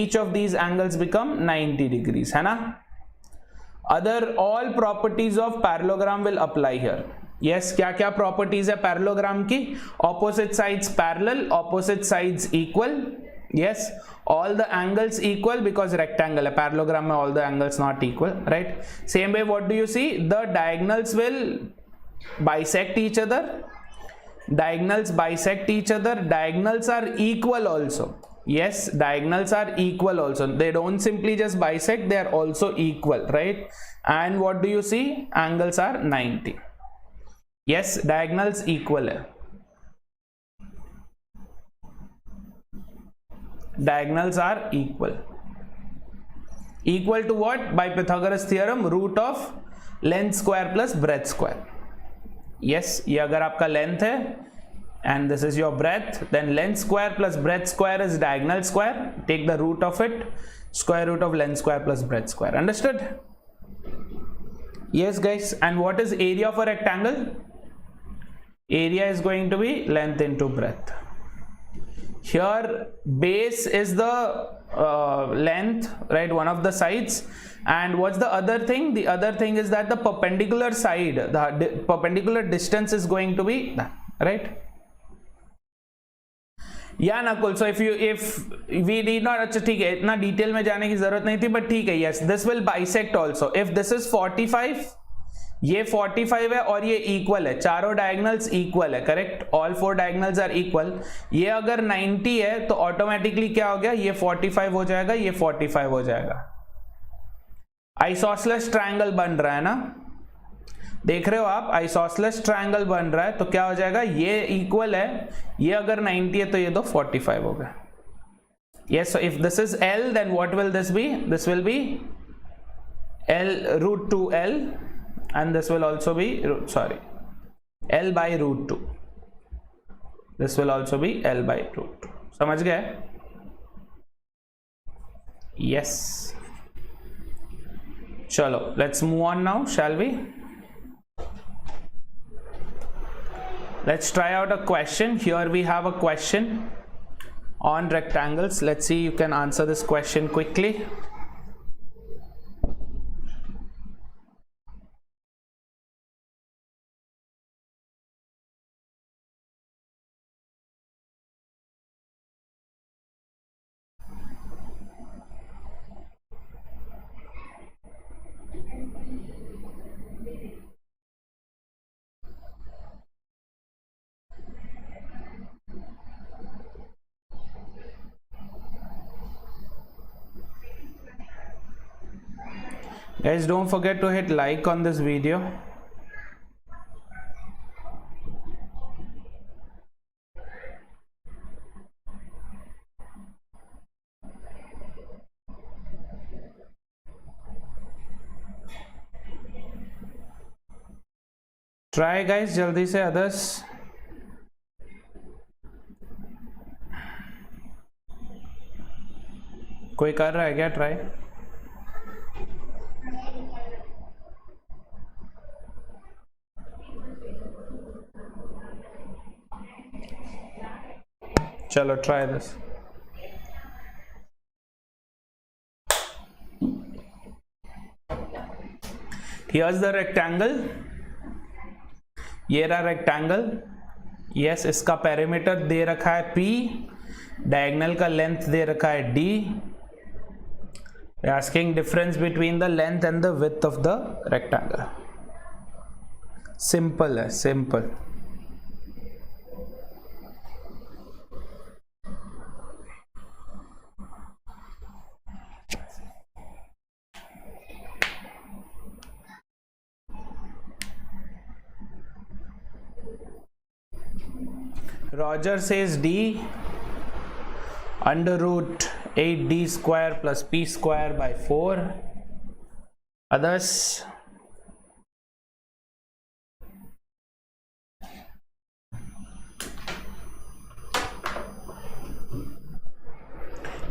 each of these angles become 90 degrees, है ना? All properties of parallelogram will apply here. Yes, क्या क्या properties है parallelogram की? Opposite sides parallel, opposite sides equal. Yes, all the angles equal because rectangle है. Parallelogram में all the angles not equal, right? Same way, what do you see? The diagonals will bisect each other diagonals bisect each other, diagonals are equal also. Yes, diagonals are equal also. They don't simply just bisect, they are also equal, right? And what do you see? Angles are 90. Yes, diagonals equal hai. Diagonals are equal. Equal to what? By Pythagoras theorem, root of length square plus breadth square. Yes, ये अगर आपका length है and this is your breadth, then length square plus breadth square is diagonal square. Take the root of it, square root of length square plus breadth square. Understood? Yes guys. And what is area of a rectangle? Area is going to be length into breadth. Here base is the length, right, one of the sides. And what's the other thing? The other thing is that the perpendicular side, the perpendicular distance is going to be that, right? Yeah Nakul, so if we need not, अच्छा ठीक है, इतना detail में जाने की जरूरत नहीं थी, but ठीक है, yes, this will bisect also. If this is 45, ये 45 है और ये equal है, चारों diagonals equal है, correct? All four diagonals are equal. ये अगर 90 है तो automatically क्या हो गया? ये 45 हो जाएगा, ये 45 हो जाएगा. Isosceles triangle बन रहा है ना? देख रहे हो आप? आइसोसेलेस ट्रायंगल बन रहा है तो क्या हो जाएगा? ये इक्वल है, ये अगर 90 है तो ये तो 45 होगा. Yes, so if this is L, then what will this be? This will be L root 2L, and this will also be L by root 2. This will also be L by root 2. समझ गए? Yes. चलो, let's move on now, shall we? Let's try out a question. Here we have a question on rectangles. Let's see, you can answer this question quickly. Guys, don't forget to hit like on this video. Try guys, जल्दी से others. कोई कर रहा है क्या try? चलो try this. Here's the rectangle. ये रहा rectangle. Yes, इसका perimeter दे रखा है P. Diagonal का length दे रखा है D. We're asking difference between the length and the width of the rectangle. Simple है, simple. Roger says D under root 8D square plus P square by 4. Others?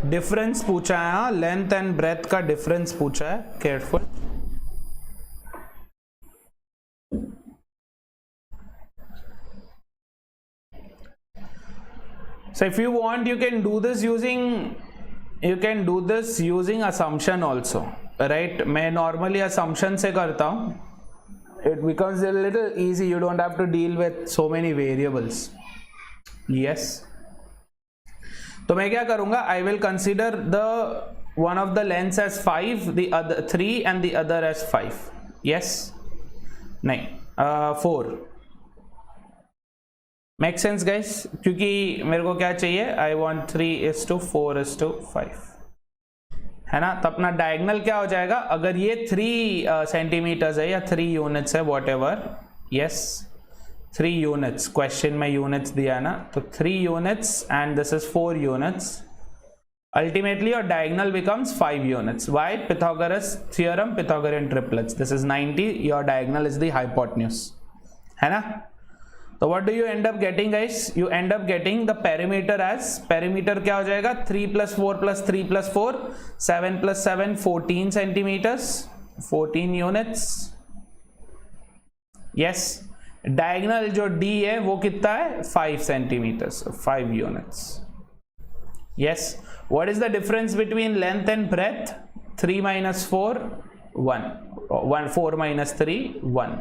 Difference पूछा है, हाँ, length and breadth का difference पूछा है, careful. So if you want, you can do this using assumption also, right? मैं normally assumption से करता हूँ. It becomes a little easy. You don't have to deal with so many variables. Yes. तो मैं क्या करूँगा? I will consider the one of the lengths as 5, the other 3, and the other as 5. Yes. नहीं, 4. Make sense guys, क्योंकि मेरे को क्या चाहिए, आई वॉन्ट 3:4:5 है ना। तो अपना डायगनल क्या हो जाएगा, अगर ये 3 सेंटीमीटर्स है या 3 यूनिट्स है, what ever, yes 3 units, question में यूनिट्स दिया है ना, तो 3 units and this is 4 units, ultimately your diagonal becomes 5 units. Why? Pythagoras theorem, Pythagorean triplets. This is 90, your diagonal is the hypotenuse, है ना। तो what do you end up getting guys? You end up getting the perimeter as, perimeter क्या हो जाएगा, 3 + 4 + 3 + 4, 7 + 7, 14 centimeters, 14 units. Yes, diagonal जो D है वो कितना है, 5 centimeters, 5 units. Yes, what is the difference between length and breadth? 3 - 4, 1. 4 - 3, 1.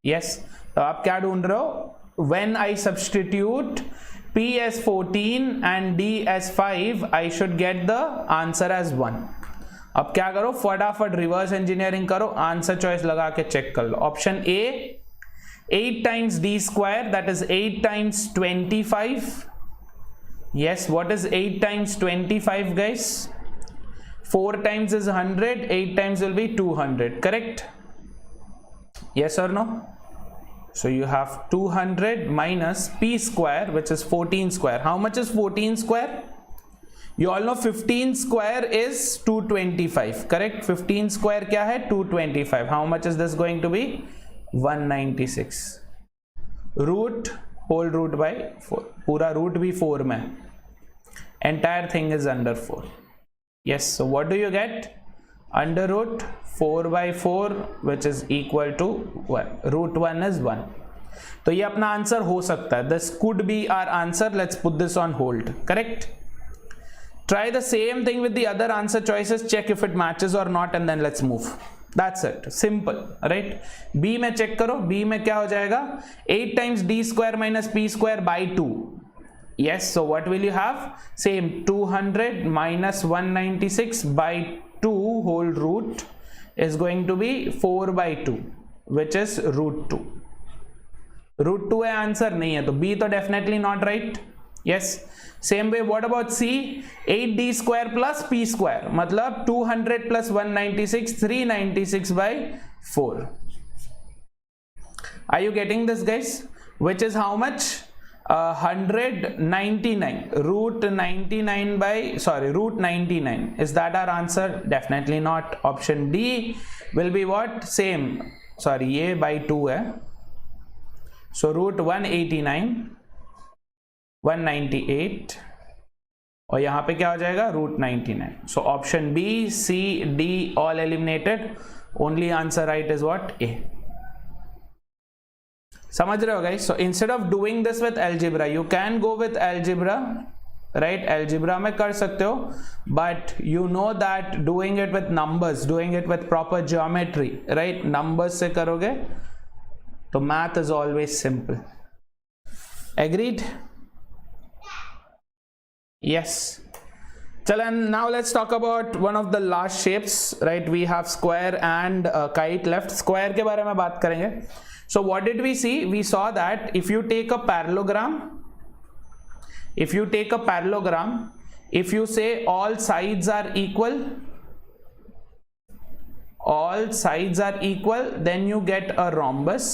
Yes, तो आप क्या ढूंढ रहे हो, when I substitute P as 14 and D as 5, I should get the answer as 1. अब क्या करो, फटाफट रिवर्स इंजीनियरिंग करो, आंसर चॉइस लगा के चेक कर लो। Option A, 8 times D square, that is 8 times 25. Yes, what is 8 times 25 guys? 4 times is 100, 8 times will be 200, correct? Yes or no? So you have 200 minus P square, which is 14 square. How much is 14 square? You all know 15 square is 225, correct? 15 square क्या है, 225. How much is this going to be? 196. Root whole root by 4, पूरा root भी 4 में, entire thing is under 4. Yes, so what do you get, under root 4/4 which is equal to 1. Root 1 is 1. तो ये अपना answer हो सकता है, this could be our answer. Let's put this on hold, correct. Try the same thing with the other answer choices, check if it matches or not, and then let's move. That's it, simple, right? B में check करो, B में क्या हो जाएगा, 8 times D square minus P square by 2. Yes, so what will you have? Same, 200 minus 196 by 2 whole root is going to be 4/2, which is root 2. Root 2 है answer, नहीं है तो B तो definitely not right. Yes, same way what about C? 8D square plus P square, मतलब 200 plus 196, 396/4. Are you getting this guys? Which is how much? 199. Root 99. Is that our answer? Definitely not. Option D will be what? Same. Sorry, ये by 2 है. So root 189. 198 और यहां पे क्या हो जाएगा, root 99. So option B, C, D all eliminated. Only answer right is what, A. समझ रहे हो guys? So instead of doing this with algebra, you can go with algebra, right? Algebra में कर सकते हो, but you know that doing it with numbers, doing it with proper geometry, right, numbers से करोगे तो math is always simple. Agreed? Yes. Chal, and now let's talk about one of the last shapes, right? We have square and kite left. Square के बारे में बात करेंगे. So what did we see? We saw that if you take a parallelogram, if you say all sides are equal, then you get a rhombus.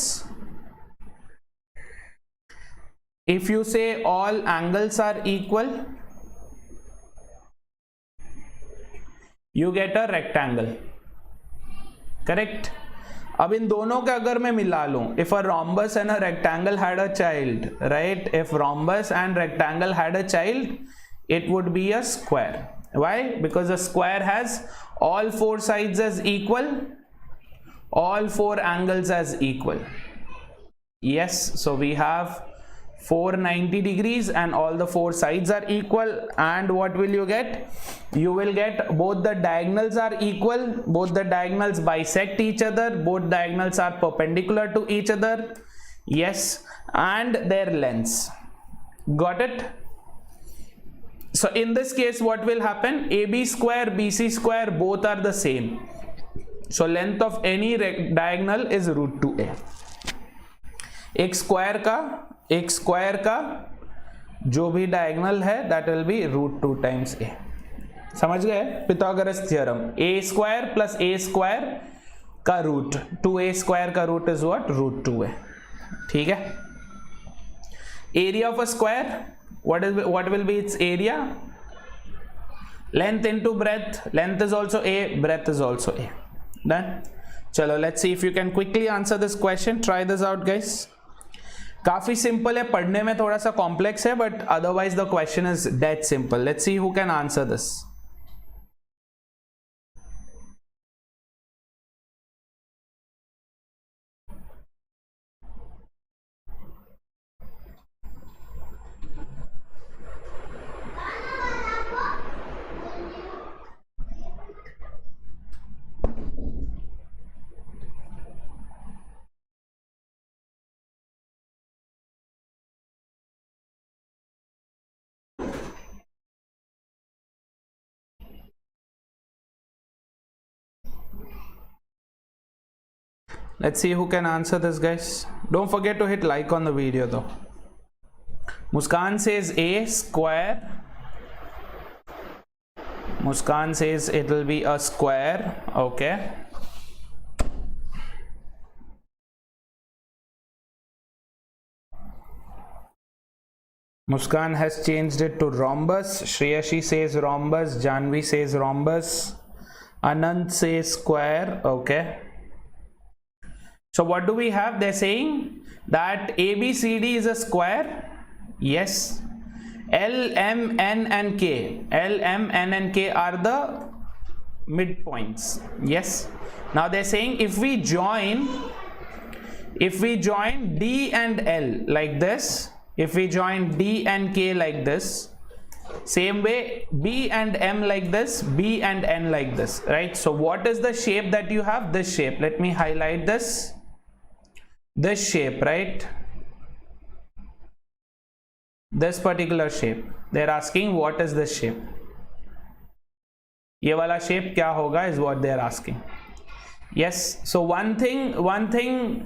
If you say all angles are equal, you get a rectangle, correct? अब इन दोनों का अगर मैं मिला लूं, if a rhombus and a rectangle had a child, right? If rhombus and rectangle had a child, it would be a square. Why? Because a square has all 4 sides as equal, all 4 angles as equal. Yes, so we have 490 degrees and all the 4 sides are equal. And what will you get? You will get both the diagonals are equal, both the diagonals bisect each other, both diagonals are perpendicular to each other. Yes, and their lengths. Got it? So in this case what will happen? AB square, BC square both are the same. So length of any diagonal is root 2a. एक square का जो भी diagonal है that will be √2 times ए। समझ गए Pythagoras theorem, ए square plus ए square का root, 2a square का root is what √2 है। ठीक है, area of a square what will be its area? Length into breadth, length is also a, breadth is also a. Done. चलो let's see if you can quickly answer this question. Try this out guys. काफी simple है, पढ़ने में थोड़ा सा complex है but otherwise the question is dead simple. Let's see who can answer this. Let's see who can answer this guys. Don't forget to hit like on the video though. Muskan says a square. Muskan says it will be a square. Okay. Muskan has changed it to rhombus. Shreyashi says rhombus. Janvi says rhombus. Anand says square. Okay. So what do we have? They're saying that ABCD is a square. Yes. L, M, N and K. L, M, N and K are the midpoints. Yes. Now they're saying if we join D and L like this, if we join D and K like this, same way B and M like this, B and N like this, right? So what is the shape that you have? This shape. Let me highlight this. This shape, right? This particular shape. They're asking what is this shape? ये वाला shape क्या होगा is what they're asking. Yes. So one thing.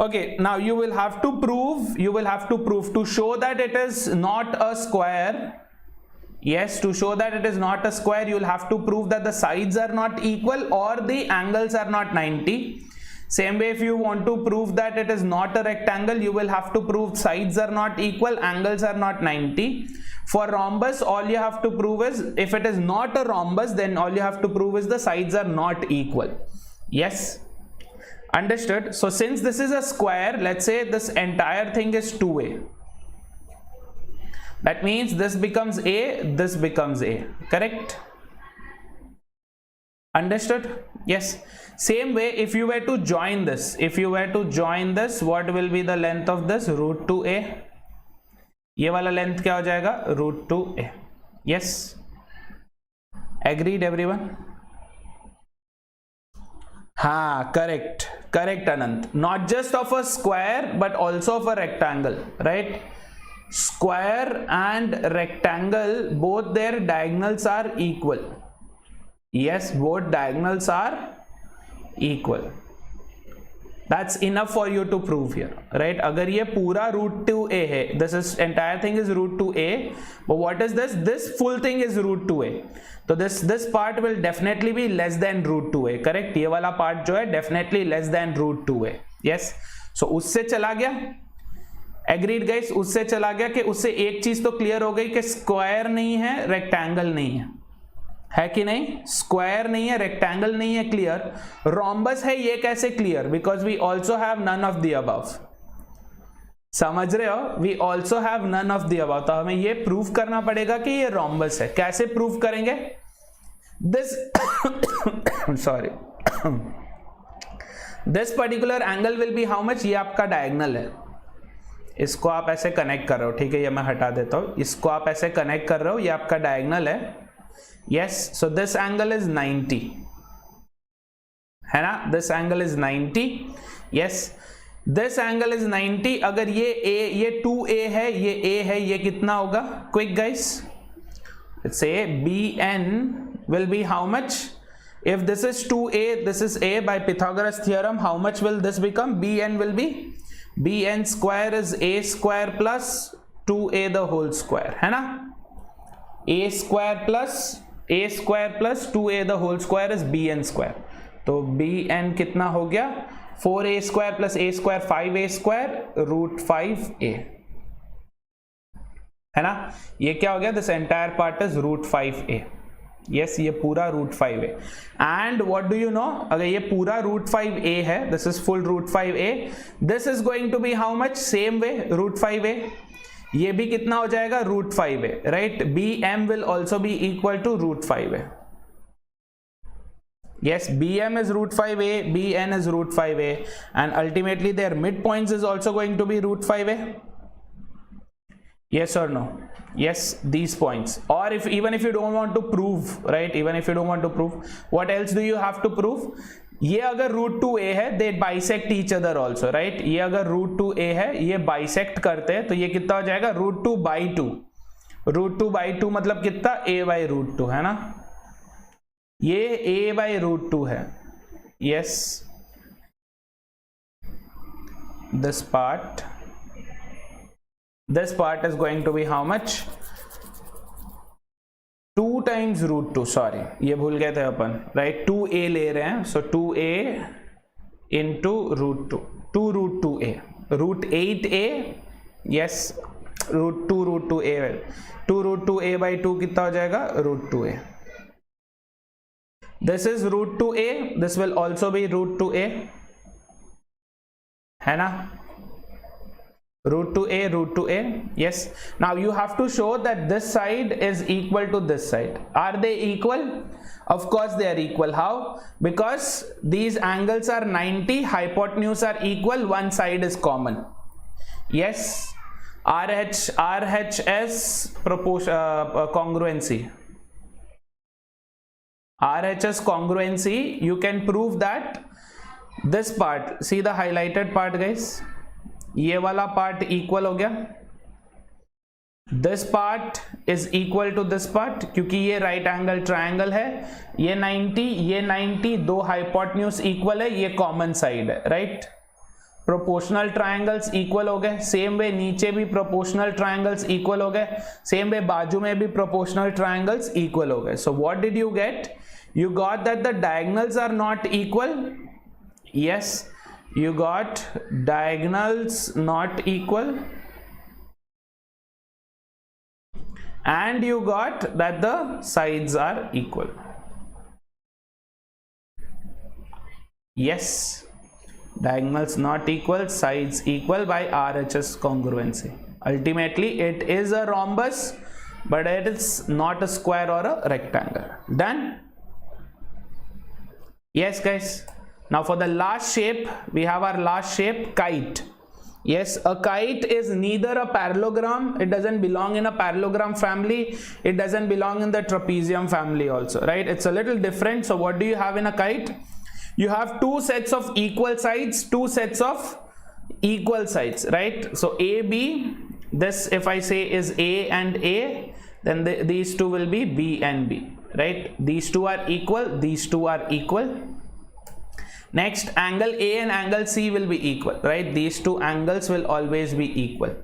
Okay. Now you will have to prove to show that it is not a square. Yes, to show that it is not a square, you will have to prove that the sides are not equal or the angles are not 90. Same way, if you want to prove that it is not a rectangle, you will have to prove sides are not equal, angles are not 90. For rhombus, all you have to prove is, if it is not a rhombus, then all you have to prove is the sides are not equal. Yes, understood? So since this is a square, let's say this entire thing is 2a. That means this becomes a, this becomes a, correct? Understood? Yes. Same way, if you were to join this, what will be the length of this? √2a. ये वाला length क्या हो जाएगा? √2a. Yes. Agreed everyone? हाँ, correct Anant. Not just of a square but also of a rectangle, right? Square and rectangle, both their diagonals are equal. Yes, both diagonals are equal. That's enough for you to prove here, right? अगर ये पूरा √2a है, entire thing is √2a, but what is this? This full thing is √2a. So this part will definitely be less than √2a, correct? ये वाला part जो है definitely less than √2a. Yes. So उससे चला गया. Agreed guys? उससे चला गया कि उससे एक चीज तो क्लियर हो गई कि स्क्वायर नहीं है, रेक्टेंगल नहीं है कि नहीं? स्क्वायर नहीं है, रेक्टेंगल नहीं है, क्लियर. रोम्बस है, ये कैसे clear? Because we also have none of the above. समझ रहे हो? We also have none of the above. तो हमें ये प्रूव करना पड़ेगा कि ये रोम्बस है. कैसे प्रूव करेंगे? This sorry, this particular angle will be how much? ये आपका डायगोनल है, इसको आप ऐसे कनेक्ट कर रहे हो, ठीक है? ये मैं हटा देता हूं. इसको आप ऐसे कनेक्ट कर रहे हो, ये आपका डायगोनल है. Yes, so this angle is 90, है ना? This angle is 90. Yes, this angle is 90. अगर ये 2a है, ये a है, ये कितना होगा? Quick guys, let's say bn will be how much? If this is 2a, this is a, by Pythagoras theorem, how much will this become? Bn will be bn square is a square plus 2a the whole square, है ना? a square plus 2a the whole square is bn square. तो bn कितना हो गया? 4a square plus a square 5a square root 5a, है ना? ये क्या हो गया? This entire part is root 5a. Yes, ये पूरा root 5a. And what do you know, अगर ये पूरा root 5a है, this is full root 5a, this is going to be how much? Same way root 5a. ये भी कितना हो जाएगा? root 5a, right? bm will also be equal to root 5a. Yes, bm is root 5a, bn is root 5a, and ultimately their midpoints is also going to be root 5a. Yes or no? Yes, these points. Or even if you don't want to prove, right? Even if you don't want to prove, what else do you have to prove? ये अगर root 2a है, they bisect each other also, right? ये अगर root 2a है, ये bisect करते हैं, तो ये कितना हो जाएगा? root 2 by 2. root 2 by 2 मतलब कितना? a by root 2, है ना? ये a by root 2 है. Yes, this part is going to be how much? 2 times root 2. Sorry, ये भूल गए थे अपन, राइट? 2a ले रहे हैं, सो 2a into root 2, 2 root 2a, root 8a. yes, root 2 root 2a, 2 root 2a by 2 कितना हो जाएगा? root 2a. this is root 2a, this will also be root 2a, है ना? root 2a. yes, now you have to show that this side is equal to this side. Are they equal? Of course they are equal. How? Because these angles are 90, hypotenuse are equal, one side is common. Yes, RHS congruency. RHS congruency, you can prove that this part, see the highlighted part guys, ये वाला part equal हो गया, this part is equal to this part, क्योंकि ये right angle triangle है, ये 90, ये 90, दो हाइपोटेन्यूज इक्वल है, ये कॉमन साइड है, राइट? प्रोपोर्शनल ट्रायंगल्स इक्वल हो गए. सेम वे नीचे भी प्रोपोर्शनल ट्रायंगल्स इक्वल हो गए, सेम वे बाजू में भी प्रोपोर्शनल ट्रायंगल्स इक्वल हो गए. So what did you get? You got that the diagonals are not equal. Yes, you got diagonals not equal, and you got that the sides are equal. Yes, diagonals not equal, sides equal by RHS congruency. Ultimately it is a rhombus, but it is not a square or a rectangle. Done? Yes guys. Now for the last shape, we have our last shape, kite. Yes, a kite is neither a parallelogram, it doesn't belong in a parallelogram family, it doesn't belong in the trapezium family also, right? It's a little different. So what do you have in a kite? You have two sets of equal sides, two sets of equal sides, right? So AB, this if I say is A and A, then these two will be B and B, right? These two are equal, these two are equal. Next, angle A and angle C will be equal, right? These two angles will always be equal.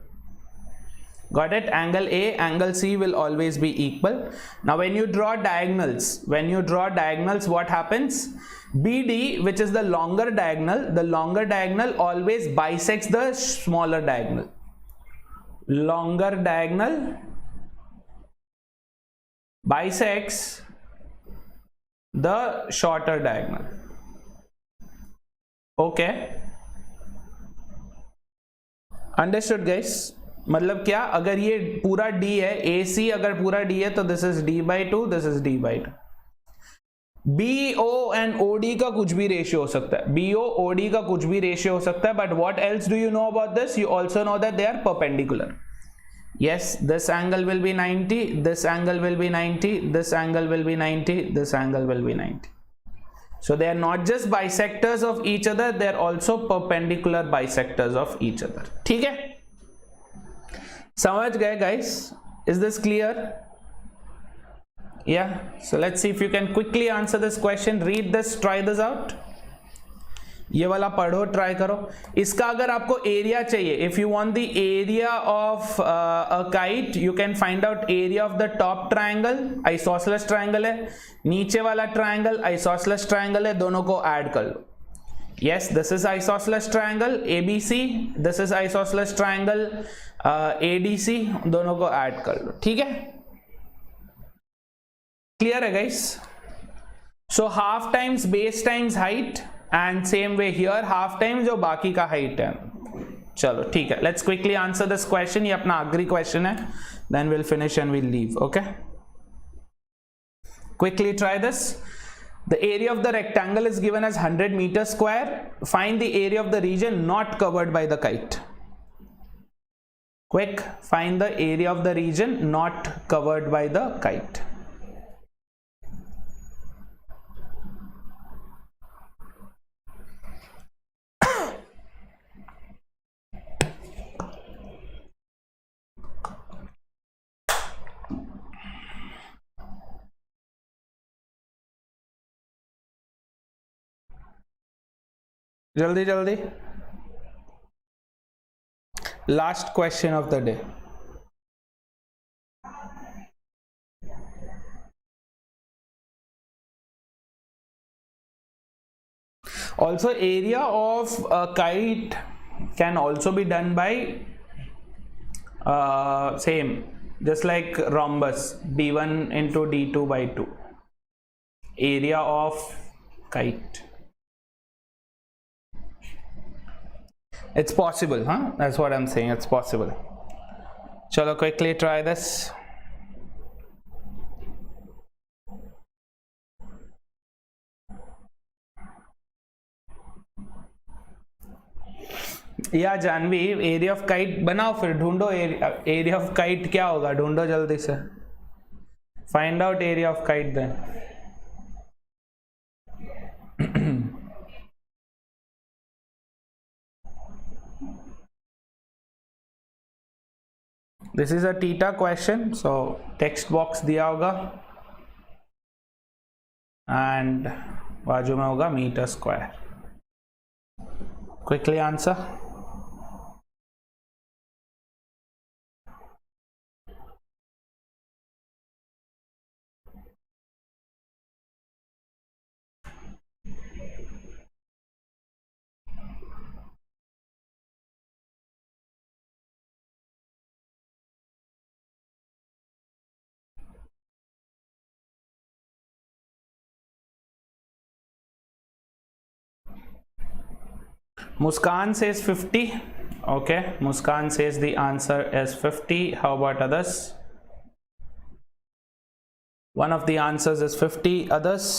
Got it? Angle A, angle C will always be equal. Now when you draw diagonals, what happens? BD, which is the longer diagonal always bisects the smaller diagonal. Longer diagonal bisects the shorter diagonal. Okay, understood guys? मतलब क्या, अगर ये पूरा D है, AC अगर पूरा D है, तो this is D by 2, this is D by 2. BO and OD का कुछ भी रेशियो हो सकता है, BO OD का कुछ भी रेशियो हो सकता है, but what else do you know about this? You also know that they are perpendicular. Yes, this angle will be 90, this angle will be 90, this angle will be 90, this angle will be 90. So they are not just bisectors of each other, they are also perpendicular bisectors of each other. ठीक है? समझ गए guys? Is this clear? Yeah. So let's see if you can quickly answer this question. Read this, try this out. ये वाला पढ़ो, try करो। इसका अगर आपको एरिया चाहिए, if you want the area of a kite, you can find out area of the top triangle, isosceles triangle है, नीचे वाला ट्रायंगल आइसोसेलेस ट्रायंगल है, दोनों को ऐड कर लो। Yes, this is isosceles triangle ABC, this is isosceles triangle ADC, दोनों को add कर लो, ठीक है? क्लियर है guys? So half times base times height, and same way here half times जो बाकी का हाइट है। चलो ठीक है, let's quickly answer this question, ये अपना आखिरी क्वेश्चन है, then will finish and will leave, okay? Quickly try this. The area of the rectangle is given as 100 meters square. Find the area of the region not covered by the kite. Quick, find the area of the region not covered by the kite. जल्दी जल्दी, last question of the day. Also, area of a kite can also be done by same, just like rhombus, d1 into d2 by 2. Area of kite. It's possible, huh? That's what I'm saying, it's possible. Chalo, quickly try this. या Janvi, area of kite बनाओ, फिर ढूंढो area of kite क्या होगा, ढूंढो जल्दी से, find out area of kite then. This is a theta question, so text box दिया होगा and बाजू में होगा metre square. Quickly answer. Muskan says 50. Okay, Muskan says the answer is 50. How about others? One of the answers is 50. Others?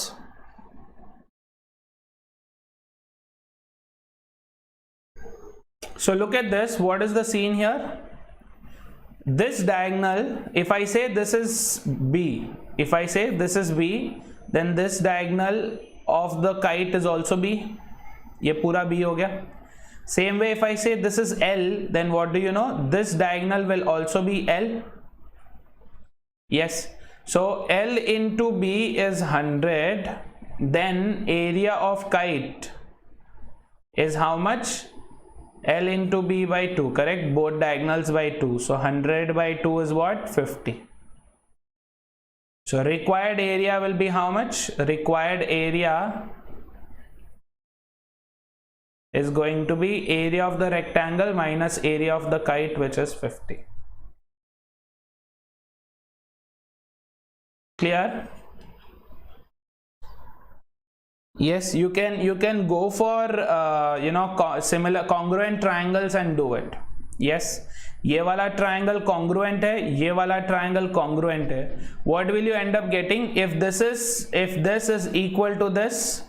So look at this. What is the scene here? This diagonal, if I say this is B, if I say this is B, then this diagonal of the kite is also B. ये पूरा B हो गया। Same way, if I say this is L, then what do you know? This diagonal will also be L. Yes. So L into B is 100. Then area of kite is how much? L into B by 2. Correct? Both diagonals by 2. So 100 by 2 is what? 50. So required area will be how much? Required area is going to be area of the rectangle minus area of the kite, which is 50. Clear? Yes, you can go for similar congruent triangles and do it. Yes, ये वाला triangle congruent है, ये वाला triangle congruent है. What will you end up getting if this is equal to this?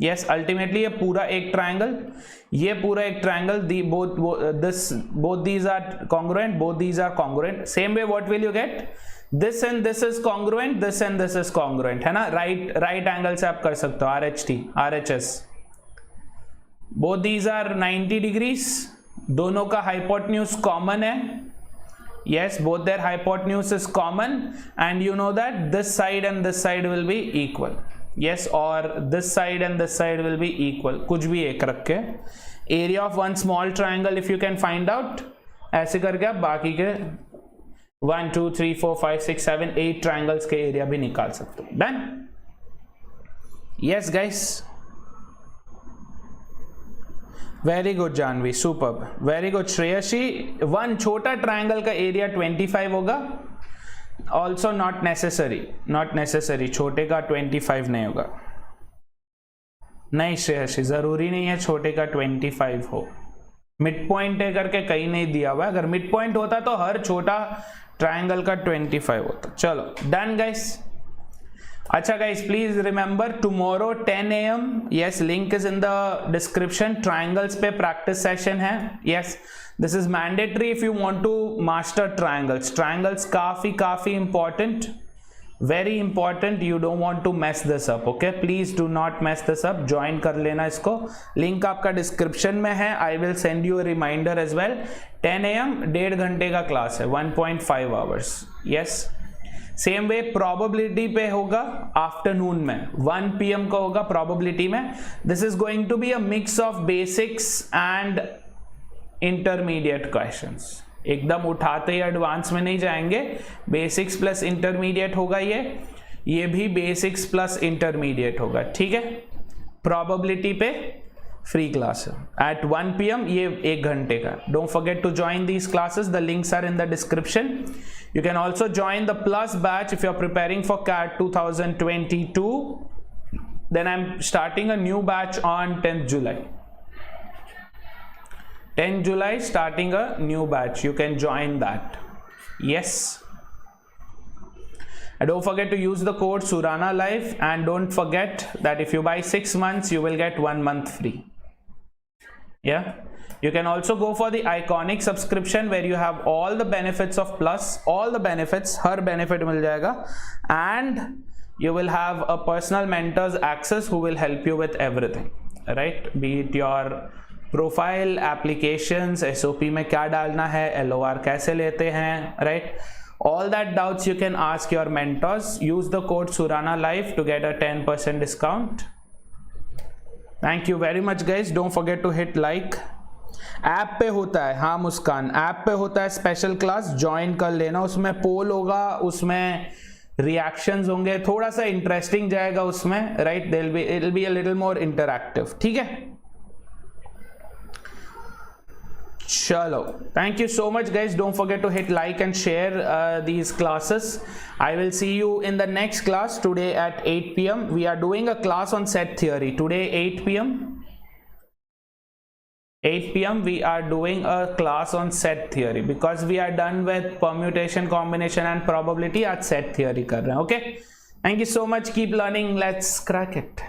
Yes, ultimately ये पूरा एक triangle, ये पूरा एक triangle, both these are congruent, both these are congruent. Same way, what will you get? This and this is congruent, this and this is congruent, है ना? Right angle से आप कर सकते हो, RHS. Both these are 90 degrees. दोनों का hypotenuse common है. Yes, both their hypotenuse is common, and you know that this side and this side will be equal. yes, or this side and this side will be equal, कुछ भी एक रख के area of one small triangle if you can find out, ऐसे करके आप बाकी के 1 2 3 4 5 6 7 8 ट्राइंगल्स के एरिया भी निकाल सकते हो. Done. Yes guys, very good Janvi, superb, very good Shreyasi. One छोटा ट्राइंगल का एरिया 25 होगा. ऑल्सो नॉट नेसेसरी, छोटे का 25 नहीं होगा. नहीं श्रेयसी, जरूरी नहीं है छोटे का 25 हो. मिड पॉइंट है करके कहीं नहीं दिया हुआ है. अगर मिड पॉइंट होता तो हर छोटा ट्राइंगल का 25 होता. चलो डन गाइस. अच्छा guys, please remember tomorrow 10 AM, yes, link is in the description. Triangles पे प्रैक्टिस सेशन है. Yes, this is mandatory if you want to master triangles काफी important, very important. You don't want to mess this up. Okay, please do not mess this up. Join कर लेना इसको, link आपका description में है. I will send you a reminder as well. 10 AM 1.5 घंटे का class है, 1.5 hours. Yes, same way probability पे होगा आफ्टरनून में, 1 PM का होगा प्रोबेबिलिटी में. This is going to be a mix of basics and intermediate questions. एकदम उठाते ही एडवांस में नहीं जाएंगे. बेसिक्स प्लस इंटरमीडिएट होगा. ये भी बेसिक्स प्लस इंटरमीडिएट होगा. ठीक है, प्रोबेबिलिटी पे फ्री क्लास है एट 1 PM, ये 1 घंटे का. Don't forget to join these classes. The links are in the description. You can also join the plus batch if you're preparing for CAT 2022. Then I'm starting a new batch on 10th July. 10th July starting a new batch. You can join that. Yes. And don't forget to use the code Surana Life, and don't forget that if you buy 6 months, you will get 1 month free. Yeah. You can also go for the iconic subscription where you have all the benefits of plus, all the benefits, her benefit मिल जाएगा, and you will have a personal mentor's access who will help you with everything, right? Be it your profile, applications, SOP में क्या डालना है, LOR कैसे लेते हैं, right? All that doubts you can ask your mentors. Use the code Surana Life to get a 10% discount. Thank you very much guys. Don't forget to hit like. App पे होता है, हाँ मुस्कान, ऐप पे होता है स्पेशल क्लास, ज्वाइन कर लेना. उसमें पोल होगा, उसमें रिएक्शंस होंगे, थोड़ा सा इंटरेस्टिंग जाएगा उसमें, right? It will be a little more interactive. ठीक है, चलो, thank you so much guys. Don't forget to hit like and share these classes. I will see you in the next class today at 8 PM. We are doing a class on set theory today, 8 PM. 8 PM we are doing a class on set theory because we are done with permutation, combination and probability. आज set theory कर रहे हैं. Okay, thank you so much. Keep learning. Let's crack it.